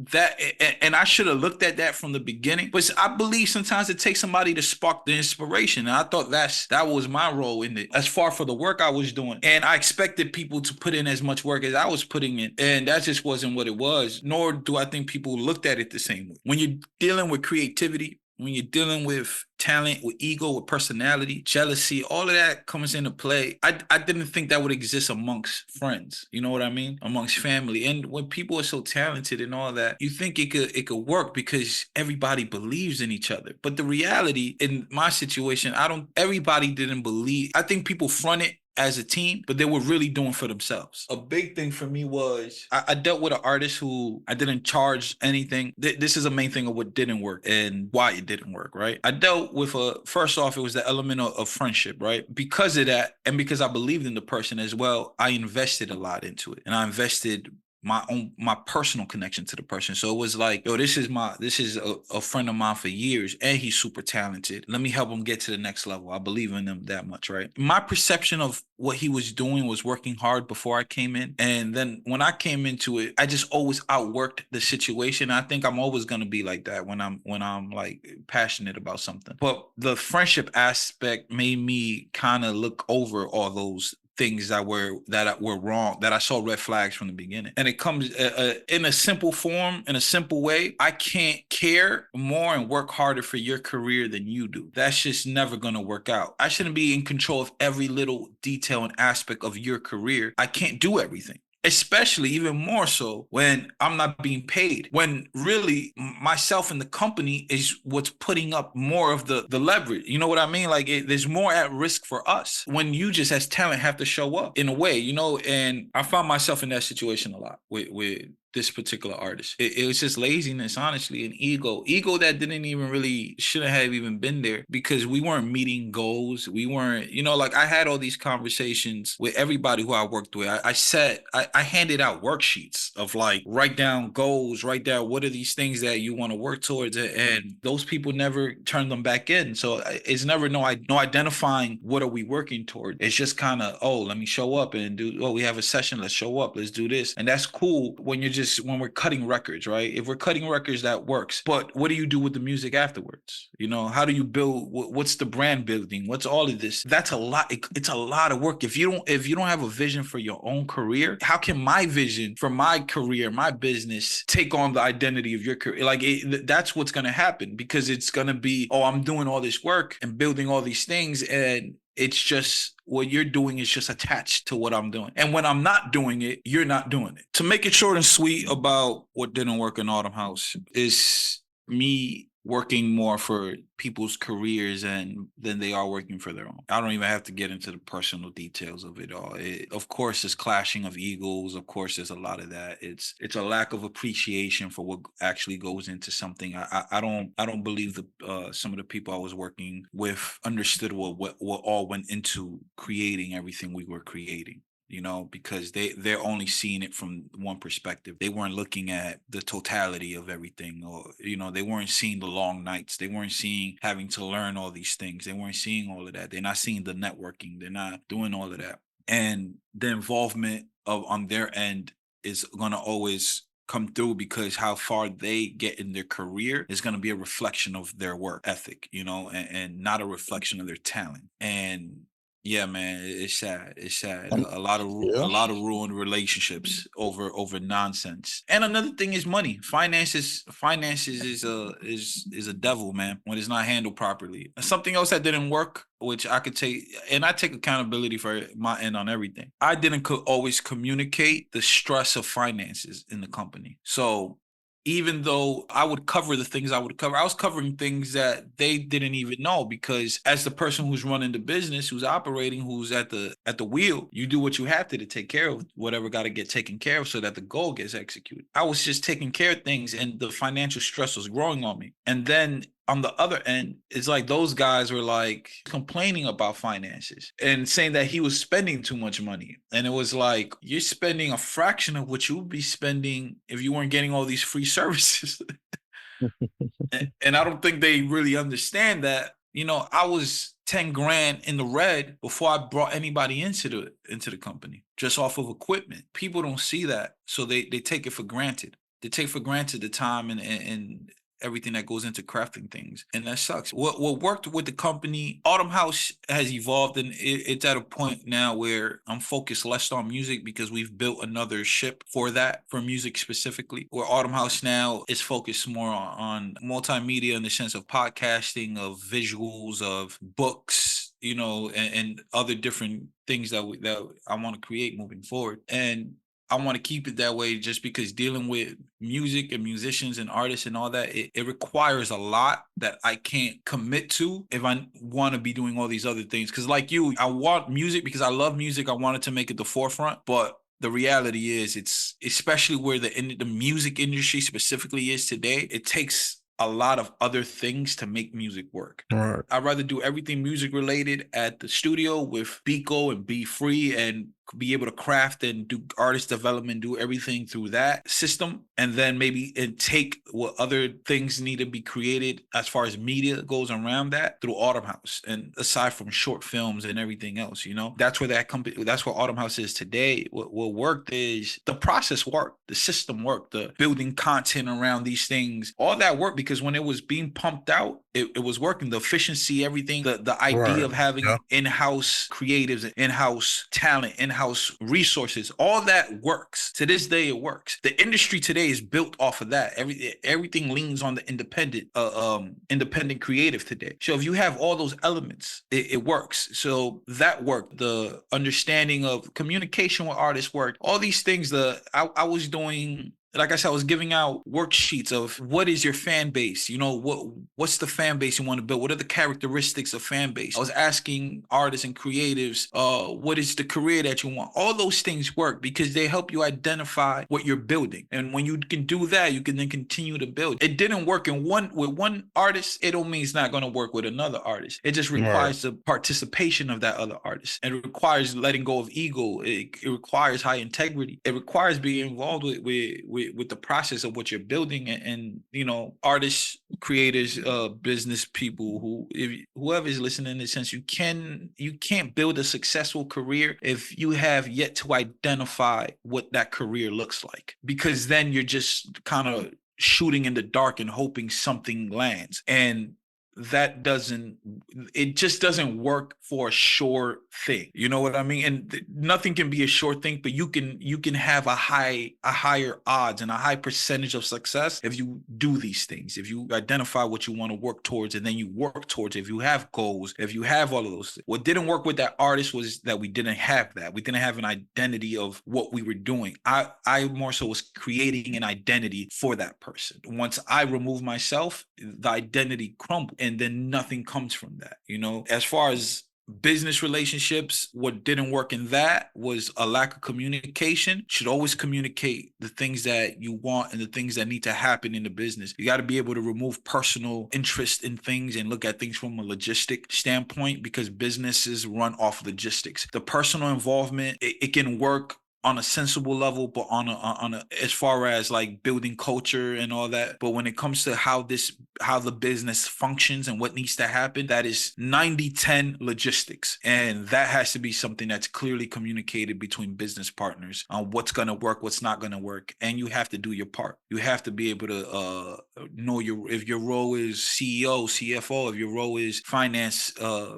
And I should have looked at that from the beginning. But I believe sometimes it takes somebody to spark the inspiration. And I thought that was my role in it, as far for the work I was doing. And I expected people to put in as much work as I was putting in. And that just wasn't what it was. Nor do I think people looked at it the same way. When you're dealing with creativity, when you're dealing with talent, with ego, with personality, jealousy, all of that comes into play. I didn't think that would exist amongst friends. You know what I mean? Amongst family. And when people are so talented and all that, you think it could work because everybody believes in each other. But the reality in my situation, everybody didn't believe. I think people fronted as a team, but they were really doing for themselves. A big thing for me was I dealt with an artist who I didn't charge anything. This is a main thing of what didn't work and why it didn't work, right? I dealt with first off, it was the element of friendship, right? Because of that, and because I believed in the person as well, I invested a lot into it. And I invested my personal connection to the person. So it was like, yo, this is a friend of mine for years, and he's super talented. Let me help him get to the next level. I believe in him that much, right? My perception of what he was doing was working hard before I came in. And then when I came into it, I just always outworked the situation. I think I'm always going to be like that when I'm like passionate about something. But the friendship aspect made me kind of look over all those things that were wrong, that I saw red flags from the beginning. And it comes in a simple form, in a simple way. I can't care more and work harder for your career than you do. That's just never going to work out. I shouldn't be in control of every little detail and aspect of your career. I can't do everything. Especially even more so when I'm not being paid, when really myself and the company is what's putting up more of the leverage. You know what I mean? Like there's more at risk for us when you just as talent have to show up in a way, you know. And I found myself in that situation a lot with this particular artist. It was just laziness, honestly, and ego that didn't even really, shouldn't have even been there, because we weren't meeting goals. We weren't, you know, like I had all these conversations with everybody who I worked with. I handed out worksheets of like, write down goals, write down what are these things that you want to work towards, and those people never turned them back in. So it's never no identifying what are we working toward. It's just kind of, oh, let me show up and do, oh, we have a session, let's show up, let's do this. And that's cool when we're cutting records, right? If we're cutting records, that works. But what do you do with the music afterwards? You know, how do you build? What's the brand building? What's all of this? That's a lot. It's a lot of work. If you don't have a vision for your own career, how can my vision for my career, my business, take on the identity of your career? Like that's what's going to happen, because it's going to be, oh, I'm doing all this work and building all these things, and it's just what you're doing is just attached to what I'm doing. And when I'm not doing it, you're not doing it. To make it short and sweet about what didn't work in Autumn House is me working more for people's careers than they are working for their own. I don't even have to get into the personal details of it all. Of course, there's clashing of egos. Of course, there's a lot of that. It's a lack of appreciation for what actually goes into something. I don't believe some of the people I was working with understood what all went into creating everything we were creating. You know, because they're only seeing it from one perspective. They weren't looking at the totality of everything, or, you know, they weren't seeing the long nights. They weren't seeing having to learn all these things. They weren't seeing all of that. They're not seeing the networking. They're not doing all of that. And the involvement on their end is going to always come through, because how far they get in their career is going to be a reflection of their work ethic, you know, and not a reflection of their talent. And yeah, man, it's sad. It's sad. A lot of ruined relationships over nonsense. And another thing is money. Finances is a devil, man, when it's not handled properly. Something else that didn't work, which I could take, and I take accountability for my end on everything. I didn't always communicate the stress of finances in the company. So even though I would cover the things I would cover, I was covering things that they didn't even know, because as the person who's running the business, who's operating, who's at the wheel, you do what you have to take care of whatever got to get taken care of so that the goal gets executed. I was just taking care of things, and the financial stress was growing on me. And then on the other end, it's like those guys were like complaining about finances and saying that he was spending too much money. And it was like, you're spending a fraction of what you would be spending if you weren't getting all these free services. And I don't think they really understand that, I was 10 grand in the red before I brought anybody into the company, just off of equipment. People don't see that, so they take it for granted. They take for granted the time and everything that goes into crafting things, and that sucks. What worked with the company, Autumn House has evolved, and it's at a point now where I'm focused less on music because we've built another ship for music specifically, where Autumn House now is focused more on multimedia in the sense of podcasting, of visuals, of books, and other different things that I want to create moving forward. And I want to keep it that way just because dealing with music and musicians and artists and all that, it requires a lot that I can't commit to if I want to be doing all these other things. Because like you, I want music because I love music. I wanted to make it the forefront. But the reality is, it's especially where the music industry specifically is today, it takes a lot of other things to make music work. Right. I'd rather do everything music related at the studio with Biko and be free and be able to craft and do artist development, do everything through that system, and then and take what other things need to be created as far as media goes around that through Autumn House. And aside from short films and everything else, that's where that's where Autumn House is today. What worked is the process worked, the system worked, the building content around these things, all that worked because when it was being pumped out, it was working. The efficiency, everything, the idea of having in-house creatives, in-house talent, in-house resources, all that works. To this day, it works. The industry today is built off of that. Everything leans on the independent creative today. So if you have all those elements, it works. So that worked. The understanding of communication with artists worked. All these things, I was doing. Like I said, I was giving out worksheets of what is your fan base? What's the fan base you want to build? What are the characteristics of fan base? I was asking artists and creatives, what is the career that you want? All those things work because they help you identify what you're building. And when you can do that, you can then continue to build. It didn't work with one artist. It don't mean it's not going to work with another artist. It just requires the participation of that other artist. And it requires letting go of ego. It requires high integrity. It requires being involved with the process of what you're building, and artists, creators, business people, whoever is listening, in the sense you can't build a successful career if you have yet to identify what that career looks like, because then you're just kind of shooting in the dark and hoping something lands. And it just doesn't work for a sure thing. You know what I mean? And nothing can be a sure thing, but you can have a higher odds and a high percentage of success if you do these things, if you identify what you want to work towards, and then you work towards it. If you have goals, if you have all of those things. What didn't work with that artist was that we didn't have that. We didn't have an identity of what we were doing. I more so was creating an identity for that person. Once I removed myself, the identity crumbled. And then nothing comes from that, As far as business relationships, what didn't work in that was a lack of communication. You should always communicate the things that you want and the things that need to happen in the business. You got to be able to remove personal interest in things and look at things from a logistic standpoint, because businesses run off logistics. The personal involvement, it can work on a sensible level, but on a as far as like building culture and all that. But when it comes to how the business functions and what needs to happen, that is 90-10 logistics. And that has to be something that's clearly communicated between business partners on what's going to work, what's not going to work. And you have to do your part. You have to be able to know if your role is CEO, CFO, if your role is finance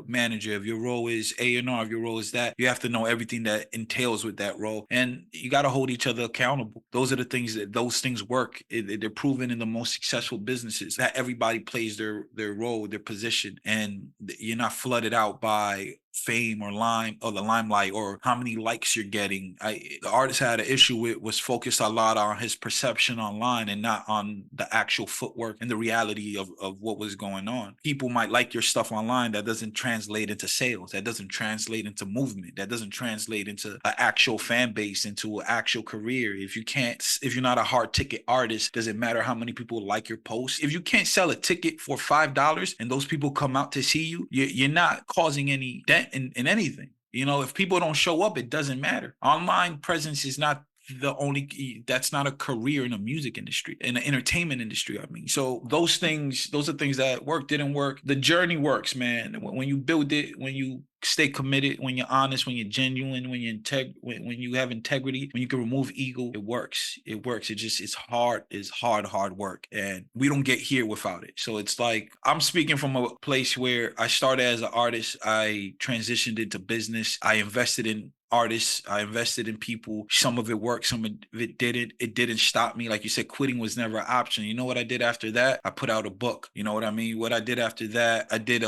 manager, if your role is A&R, if your role is that, you have to know everything that entails with that role. And you got to hold each other accountable. Those things work. They're proven in the most successful businesses that everybody plays their role, their position, and you're not flooded out by fame or the limelight or how many likes you're getting. The artist had an issue with was focused a lot on his perception online and not on the actual footwork and the reality of what was going on. People might like your stuff online. That doesn't translate into sales. That doesn't translate into movement. That doesn't translate into an actual fan base, into an actual career. If you're not a hard ticket artist, does it matter how many people like your post? If you can't sell a ticket for $5 and those people come out to see you, you're not causing any dent in anything. If people don't show up, it doesn't matter. Online presence is not that's not a career in the music industry, in the entertainment industry. I mean, so those are things that didn't work. The journey works, man. When you build it, when you stay committed, when you're honest, when you're genuine, when you have integrity, when you can remove ego, it works. It's hard work. And we don't get here without it. So it's like, I'm speaking from a place where I started as an artist. I transitioned into business. I invested in artists. I invested in people. Some of it worked, some of it didn't. It didn't stop me. Like you said, quitting was never an option. You know what I did after that? I put out a book. You know what I mean? What I did after that, I did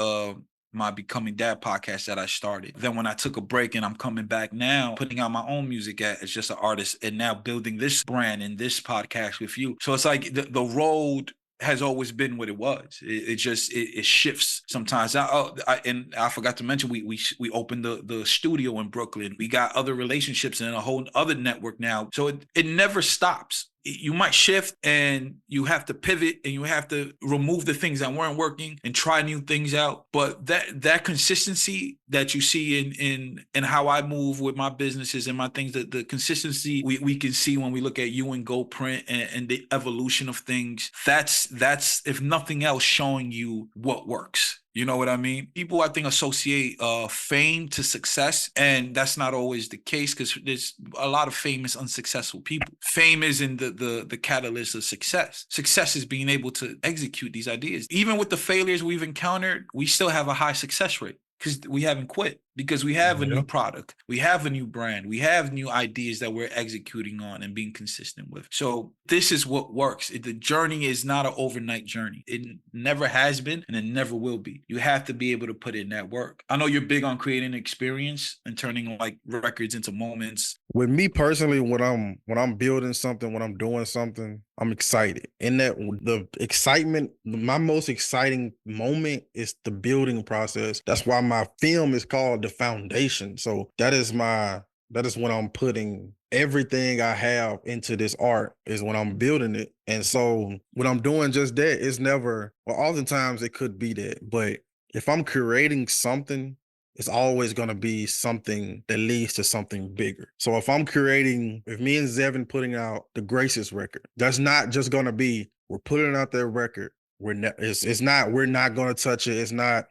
my Becoming Dad podcast that I started. Then when I took a break and I'm coming back now, putting out my own music as just an artist, and now building this brand and this podcast with you. So it's like the road has always been what it was. It just shifts sometimes. I forgot to mention, we opened the studio in Brooklyn. We got other relationships and a whole other network now. So it never stops. You might shift and you have to pivot and you have to remove the things that weren't working and try new things out. But that consistency that you see in how I move with my businesses and my things, the consistency we can see when we look at you and Goldprint and the evolution of things, that's if nothing else showing you what works. You know what I mean? People, I think, associate fame to success, and that's not always the case, because there's a lot of famous, unsuccessful people. Fame isn't the catalyst of success. Success is being able to execute these ideas. Even with the failures we've encountered, we still have a high success rate because we haven't quit, because we have a new product, we have a new brand, we have new ideas that we're executing on and being consistent with. So this is what works. The journey is not an overnight journey. It never has been, and it never will be. You have to be able to put in that work. I know you're big on creating experience and turning like records into moments. With me personally, when I'm building something, when I'm doing something, I'm excited. And that the excitement, my most exciting moment is the building process. That's why my film is called The Foundation. So that is when I'm putting everything I have into this art, is when I'm building it. And so when I'm doing just that, it's never, well, oftentimes it could be that, but if I'm creating something, it's always going to be something that leads to something bigger. So if me and Zevin putting out the Graces record, that's not just going to be, we're putting out that record. We're not going to touch it. It's not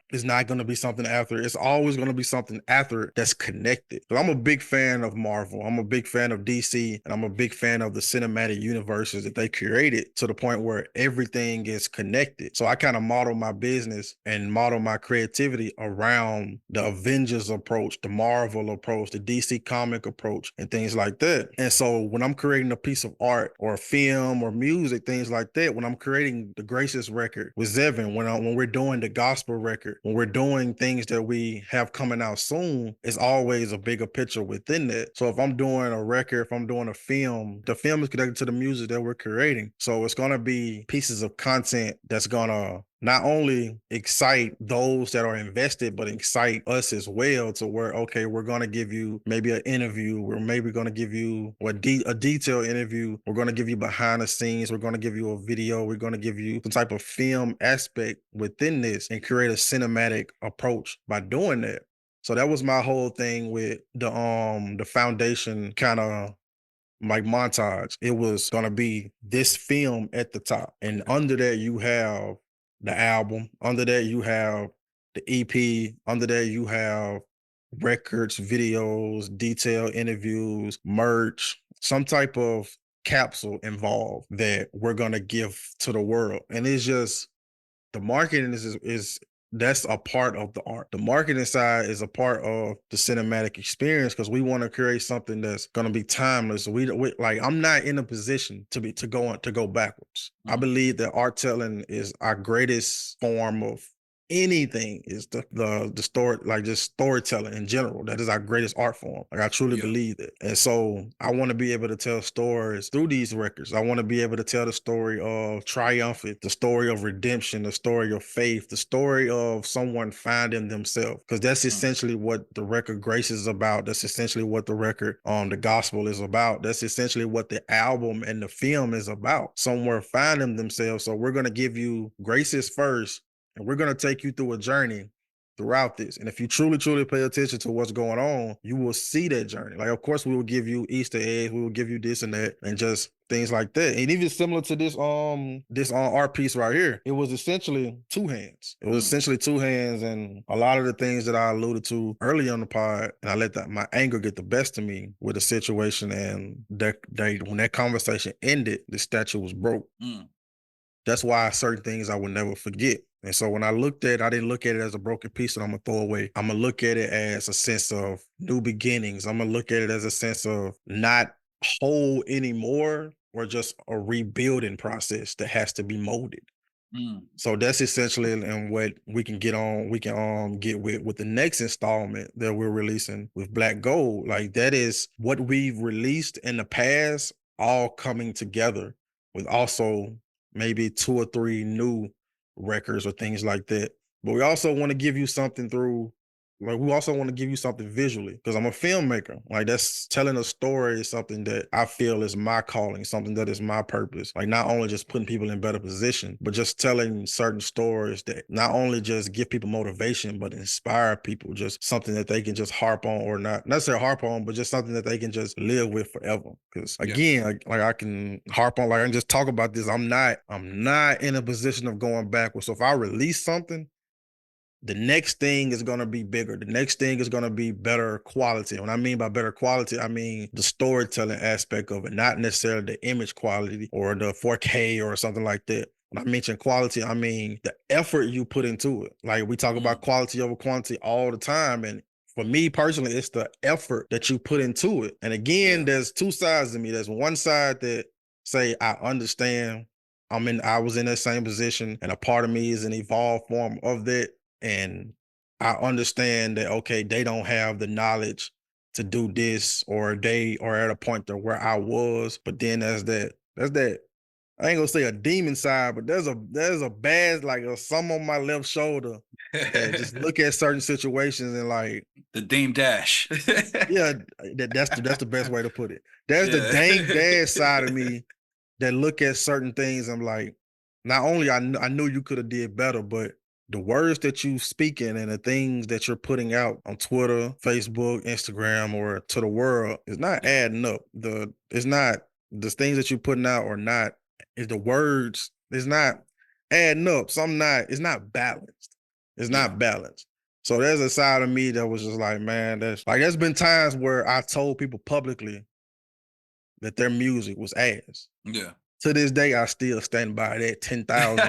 going to be something after. It's always going to be something after that's connected. So I'm a big fan of Marvel. I'm a big fan of DC, and I'm a big fan of the cinematic universes that they created, to the point where everything is connected. So I kind of model my business and model my creativity around the Avengers approach, the Marvel approach, the DC comic approach, and things like that. And so when I'm creating a piece of art or a film or music, things like that, when I'm creating the Graces record with Zevin, when we're doing the gospel record, when we're doing things that we have coming out soon, it's always a bigger picture within that. So if I'm doing a record, if I'm doing a film, the film is connected to the music that we're creating. So it's going to be pieces of content that's going to not only excite those that are invested, but excite us as well, to where, okay, we're going to give you maybe an interview. We're maybe going to give you a detailed interview. We're going to give you behind the scenes. We're going to give you a video. We're going to give you some type of film aspect within this, and create a cinematic approach by doing that. So that was my whole thing with the foundation kind of like montage. It was going to be this film at the top, and under that you have the album. Under that you have the EP. Under that you have records, videos, detailed interviews, merch, some type of capsule involved that we're going to give to the world. And it's just, the marketing is that's a part of the art. The marketing side is a part of the cinematic experience, because we want to create something that's going to be timeless. We like, I'm not in a position to go backwards. I believe that art telling is our greatest form of anything, is the story, like just storytelling in general. That is our greatest art form. Like, I truly believe that. And so I want to be able to tell stories through these records. I want to be able to tell the story of triumphant, the story of redemption, the story of faith, the story of someone finding themselves, because that's essentially what the record Grace is about. That's essentially what the record the gospel is about. That's essentially what the album and the film is about. Somewhere finding themselves. So we're going to give you Graces first, and we're going to take you through a journey throughout this. And if you truly, truly pay attention to what's going on, you will see that journey. Like, of course, we will give you Easter eggs, we will give you this and that, and just things like that. And even similar to this art piece right here, it was essentially two hands. It was essentially two hands, and a lot of the things that I alluded to early on the pod, and I let my anger get the best of me with the situation, and when that conversation ended, the statue was broke. That's why certain things I will never forget. And so when I looked at it, I didn't look at it as a broken piece that I'm gonna throw away. I'm gonna look at it as a sense of new beginnings. I'm gonna look at it as a sense of not whole anymore, or just a rebuilding process that has to be molded. So that's essentially and what we can get on. We can get with the next installment that we're releasing with Black Gold. Like, that is what we've released in the past, all coming together with also maybe 2 or 3 new records or things like that. But we also want to give you something we also want to give you something visually, because I'm a filmmaker. Like, that's telling a story is something that I feel is my calling, something that is my purpose. Like, not only just putting people in better position, but just telling certain stories that not only just give people motivation, but inspire people, just something that they can just harp on, or not necessarily harp on, but just something that they can just live with forever. Because again, like I can harp on, like I can just talk about this. I'm not in a position of going backwards. So if I release something, the next thing is going to be bigger. The next thing is going to be better quality. And when I mean by better quality, I mean the storytelling aspect of it, not necessarily the image quality or the 4K or something like that. When I mention quality, I mean the effort you put into it. Like, we talk about quality over quantity all the time. And for me personally, it's the effort that you put into it. And again, there's two sides to me. There's one side that say, I understand. I was in that same position, and a part of me is an evolved form of that. And I understand that, okay, they don't have the knowledge to do this, or they are at a point to where I was. But then there's that, I ain't gonna say a demon side, but there's a bad, like some on my left shoulder that just look at certain situations and like the Dame Dash. Yeah, that's the best way to put it. There's the dang dad side of me that look at certain things. I'm like, not only I knew you could have did better, but the words that you speaking and the things that you're putting out on Twitter, Facebook, Instagram, or to the world is not adding up. The things that you're putting out or not, is the words is not adding up. It's not balanced. It's not balanced. So there's a side of me that was just like, man, there's been times where I told people publicly that their music was ass. Yeah. To this day, I still stand by that 10,000.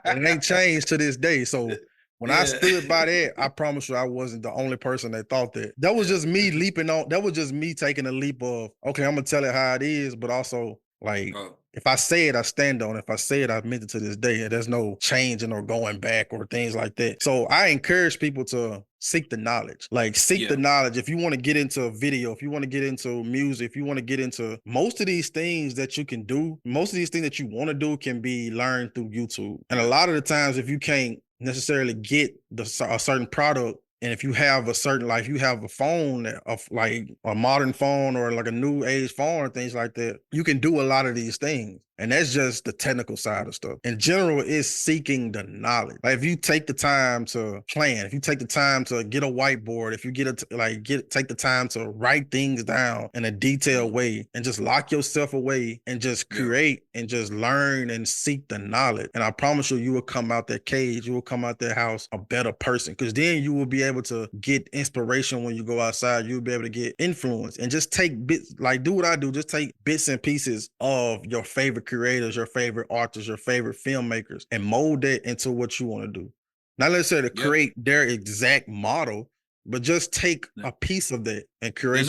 And it ain't changed to this day. So when I stood by that, I promise you I wasn't the only person that thought that. That was just me leaping on. That was just me taking a leap of, okay, I'm going to tell it how it is, but also like, if I say it, I stand on it. If I say it, I meant it to this day. There's no changing or going back or things like that. So I encourage people to seek the knowledge. Like, seek the knowledge. If you want to get into video, if you want to get into music, if you want to get into most of these things that you can do, most of these things that you want to do can be learned through YouTube. And a lot of the times, if you can't necessarily get a certain product, and if you have a certain, like, you have a phone, like a modern phone or like a new age phone or things like that, you can do a lot of these things. And that's just the technical side of stuff. In general, it's seeking the knowledge. Like, if you take the time to plan, if you take the time to get a whiteboard, if you take the time to write things down in a detailed way and just lock yourself away and just create and just learn and seek the knowledge. And I promise you, you will come out that cage, you will come out that house a better person, because then you will be able to get inspiration when you go outside. You'll be able to get influence and just take bits, like do what I do, just take bits and pieces of your favorite creators, your favorite artists, your favorite filmmakers, and mold that into what you want to do. Not necessarily to create their exact model, but just take a piece of that and create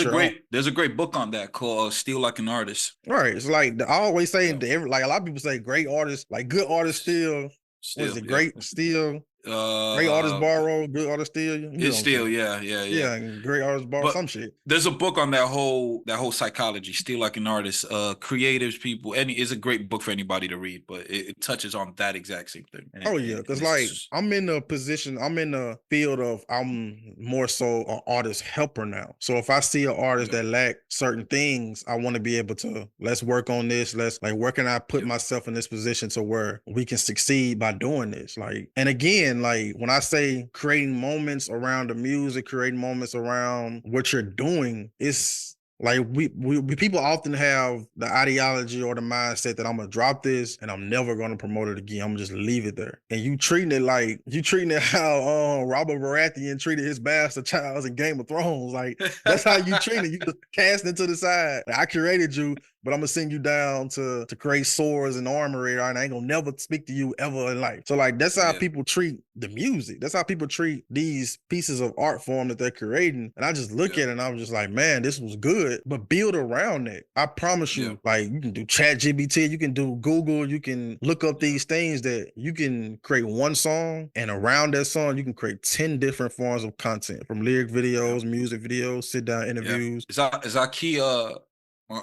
There's a great book on that called Steal Like an Artist. Right. It's like I always say, like a lot of people say great artists, like good artists steal. What is it? Great steal. Great artists borrow, good artists steal. It's still, yeah. And great artists borrow some shit. There's a book on that whole psychology, Steal Like an Artist, creatives, people. It's a great book for anybody to read, but it touches on that exact same thing. Because like I'm in the field of, I'm more so an artist helper now. So if I see an artist that lack certain things, I want to be able to, let's work on this. Where can I put myself in this position to where we can succeed by doing this? Like, and again, And like when I say creating moments around the music, creating moments around what you're doing, it's like we people often have the ideology or the mindset that I'm gonna drop this and I'm never gonna promote it again. I'm gonna just leave it there. And you treating it how Robert Baratheon treated his bastard child in Game of Thrones. Like that's how you treat it. You just cast it to the side. Like, I created you, but I'm gonna send you down to create swords and armory, and I ain't gonna never speak to you ever in life. So like that's how people treat the music. That's how people treat these pieces of art form that they're creating. And I just look at it and I'm just like, man, this was good, but build around it. I promise you, like you can do ChatGPT, you can do Google, you can look up these things that you can create one song, and around that song, you can create 10 different forms of content, from lyric videos, music videos, sit down interviews. Zaki,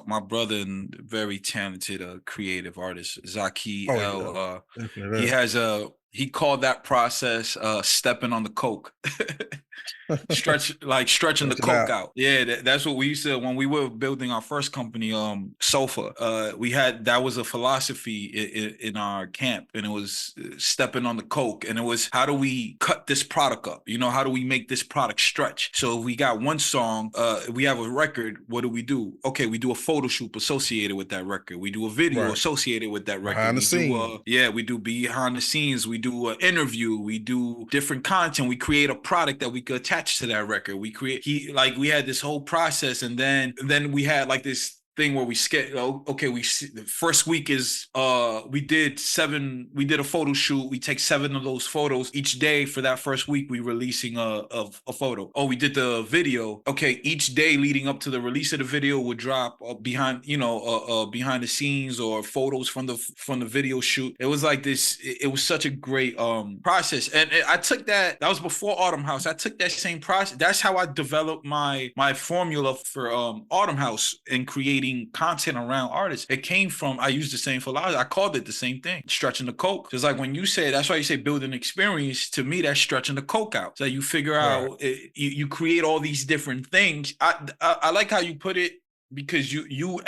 my brother and very talented creative artist, Zaki L. He has he called that process stepping on the coke. Stretching the coke out. Yeah, that's what we used to when we were building our first company, Sofa. We had that was a philosophy in our camp, and it was stepping on the coke, and it was how do we cut this product up? You know, how do we make this product stretch? So if we got one song, we have a record. What do? Okay, we do a photo shoot associated with that record. We do a video associated with that record. Behind the scenes. We do behind the scenes. We do an interview. We do different content. We create a product that we could attach to that record. We had this whole process, and then we had like this thing where we the first week is we did a photo shoot. We take 7 of those photos each day. For that first week, we releasing a photo. We did the video. Okay, each day leading up to the release of the video would drop behind the scenes or photos from the video shoot. It was like this. It was such a great process, and I took that was before Autumn House. I took that same process. That's how I developed my formula for Autumn House and creating content around artists. It came from, I used the same philosophy. I called it the same thing, stretching the coke. Just like when you say, that's why you say build an experience. To me, that's stretching the coke out. So you figure out, you create all these different things. I like how you put it, because you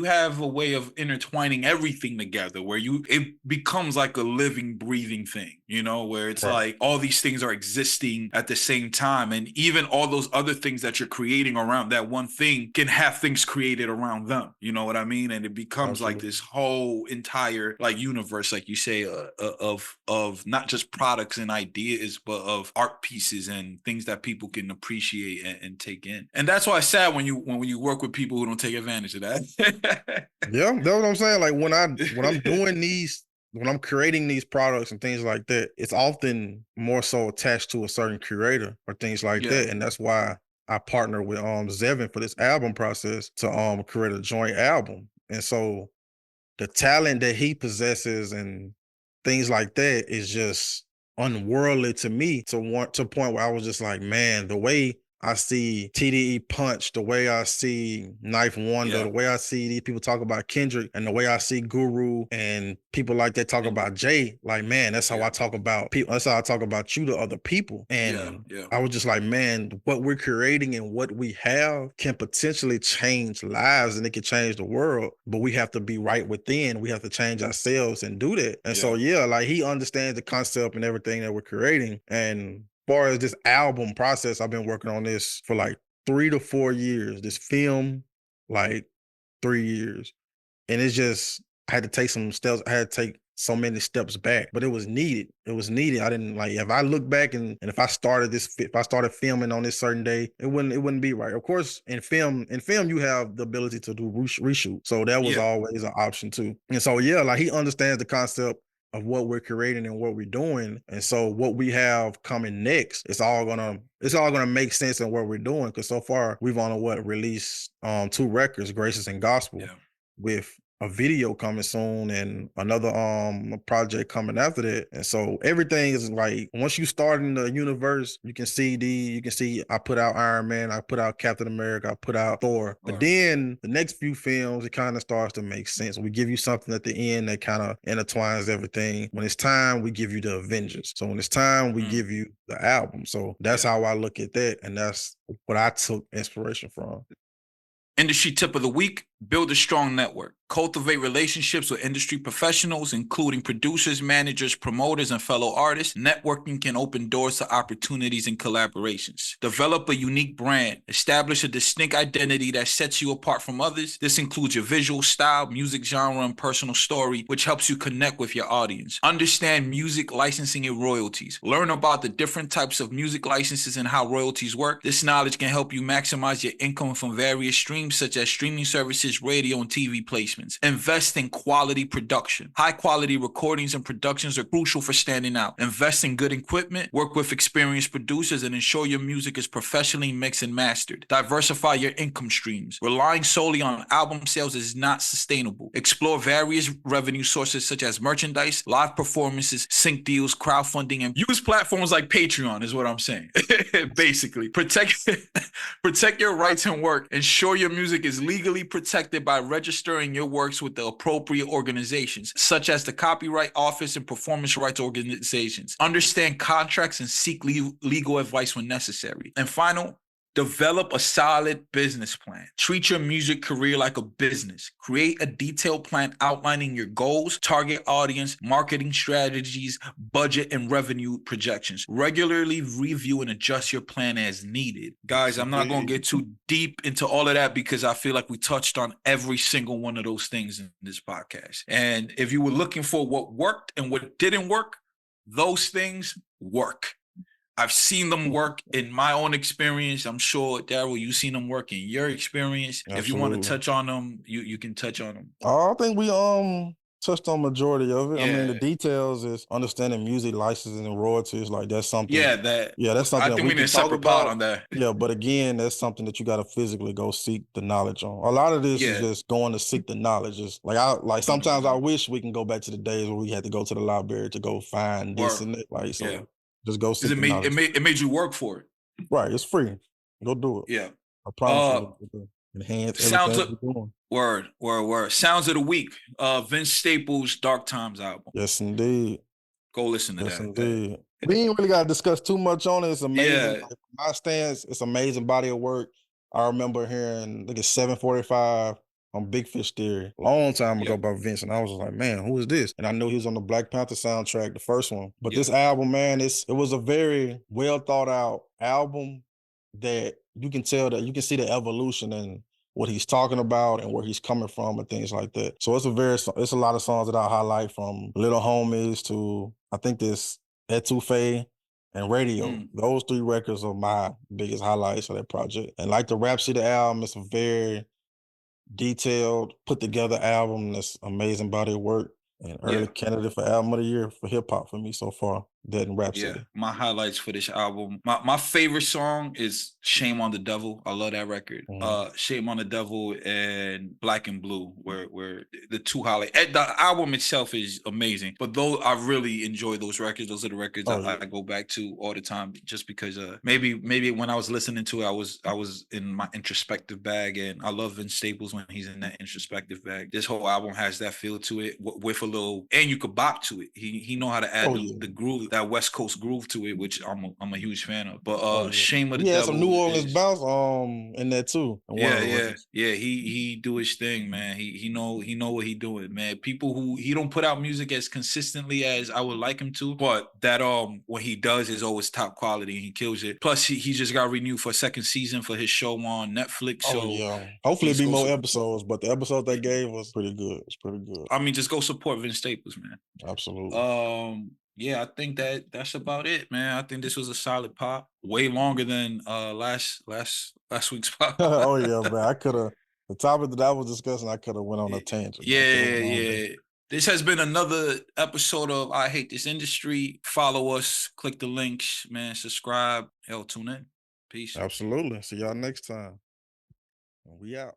have a way of intertwining everything together where it becomes like a living, breathing thing, you know, where it's like all these things are existing at the same time. And even all those other things that you're creating around that one thing can have things created around them. You know what I mean? And it becomes like this whole entire like universe, like you say, of not just products and ideas, but of art pieces and things that people can appreciate and take in. And that's why it's sad when you work with people who don't take advantage of that. Yeah, that's what I'm saying. Like when I'm doing these, when I'm creating these products and things like that, it's often more so attached to a certain creator or things like that. And that's why I partner with Zevin for this album process to create a joint album. And so the talent that he possesses and things like that is just unworldly to me, to a point where I was just like, man, the way I see TDE Punch, the way I see Knife Wonder, the way I see these people talk about Kendrick, and the way I see Guru and people like that talk about Jay, like, man, that's how I talk about people. That's how I talk about you to other people. And I was just like, man, what we're creating and what we have can potentially change lives, and it can change the world, but we have to be right within. We have to change ourselves and do that. And so, like he understands the concept and everything that we're creating. And far as this album process, I've been working on this for like 3 to 4 years. This film, like 3 years. And it's just, I had to take some steps. I had to take so many steps back, but it was needed. It was needed. I didn't like, if I look back and if I started filming on this certain day, it wouldn't be right. Of course, in film, you have the ability to do reshoot. So that was always an option too. And so, like he understands the concept of what we're creating and what we're doing. And so what we have coming next, it's all gonna make sense in what we're doing. Cause so far we've only released 2 records, Gracious and Gospel, with a video coming soon and another project coming after that. And so everything is like, once you start in the universe, you can see I put out Iron Man, I put out Captain America, I put out Thor. But then the next few films, it kind of starts to make sense. We give you something at the end that kind of intertwines everything. When it's time, we give you the Avengers. So when it's time, we give you the album. So that's how I look at that. And that's what I took inspiration from. Industry tip of the week: build a strong network. Cultivate relationships with industry professionals, including producers, managers, promoters, and fellow artists. Networking can open doors to opportunities and collaborations. Develop a unique brand. Establish a distinct identity that sets you apart from others. This includes your visual style, music genre, and personal story, which helps you connect with your audience. Understand music licensing and royalties. Learn about the different types of music licenses and how royalties work. This knowledge can help you maximize your income from various streams, such as streaming services, radio, and TV placements. Invest in quality production. High quality recordings and productions are crucial for standing out. Invest in good equipment, work with experienced producers, and ensure your music is professionally mixed and mastered. Diversify your income streams. Relying solely on album sales is not sustainable. Explore various revenue sources such as merchandise, live performances, sync deals, crowdfunding, and use platforms like Patreon is what I'm saying. Basically, protect your rights and work. Ensure your music is legally protected by registering your works with the appropriate organizations, such as the Copyright Office and performance rights organizations. Understand contracts and seek legal advice when necessary. And final, develop a solid business plan. Treat your music career like a business. Create a detailed plan outlining your goals, target audience, marketing strategies, budget, and revenue projections. Regularly review and adjust your plan as needed. Guys, I'm not going to get too deep into all of that because I feel like we touched on every single one of those things in this podcast. And if you were looking for what worked and what didn't work, those things work. I've seen them work in my own experience. I'm sure, Darrell, you've seen them work in your experience. Absolutely. If you want to touch on them, you can touch on them. I think we touched on majority of it. Yeah. I mean, the details is understanding music licensing and royalties. Like that's something. That's something. I think we need a separate pod on that. Yeah, but again, that's something that you got to physically go seek the knowledge on. A lot of this is just going to seek the knowledge. Just like sometimes I wish we can go back to the days where we had to go to the library to go find this and that. Like so. Yeah. Just go see it made you work for it. Right. It's free. Go do it. Yeah. I promise you. Enhance sounds of word. Sounds of the week. Vince Staples' Dark Times album. Yes, indeed. Go listen to that. Yes, indeed. We ain't really got to discuss too much on it. It's amazing. Like, my stance, it's amazing body of work. I remember hearing, I think it's 745 on Big Fish Theory, long time ago by Vince, and I was like, man, who is this? And I knew he was on the Black Panther soundtrack, the first one. But this album, man, it was a very well thought out album that you can tell that you can see the evolution in what he's talking about and where he's coming from and things like that. So it's a lot of songs that I highlight, from Little Homies to, I think this Etouffee and Radio. Those three records are my biggest highlights of that project. And like the Rhapsody album, it's a very detailed, put together album. That's amazing body of work, and early candidate for album of the year for hip hop for me so far. Dead and Rhapsody. Yeah, my highlights for this album. My favorite song is Shame on the Devil. I love that record. Shame on the Devil and Black and Blue were the two highlights. The album itself is amazing, but though I really enjoy those records. Those are the records I go back to all the time, just because maybe when I was listening to it, I was in my introspective bag, and I love Vince Staples when he's in that introspective bag. This whole album has that feel to it with a little, and you could bop to it. He know how to add the groove, that West Coast groove to it, which I'm a huge fan of. But Shame of the Devil, some New Orleans bounce in there too. He do his thing, man. He know what he doing, man. People who he don't put out music as consistently as I would like him to, but that what he does is always top quality, and he kills it. Plus he just got renewed for a second season for his show on Netflix. So hopefully it'll be more episodes, but the episode they gave was pretty good. It's pretty good. I mean, just go support Vince Staples, man. Absolutely. Yeah, I think that's about it, man. I think this was a solid pop. Way longer than last week's pop. Oh yeah, man. I could have, the topic that I was discussing, I could have went on a tangent. Yeah. This has been another episode of I Hate This Industry. Follow us, click the links, man. Subscribe. Tune in. Peace. Absolutely. See y'all next time. We out.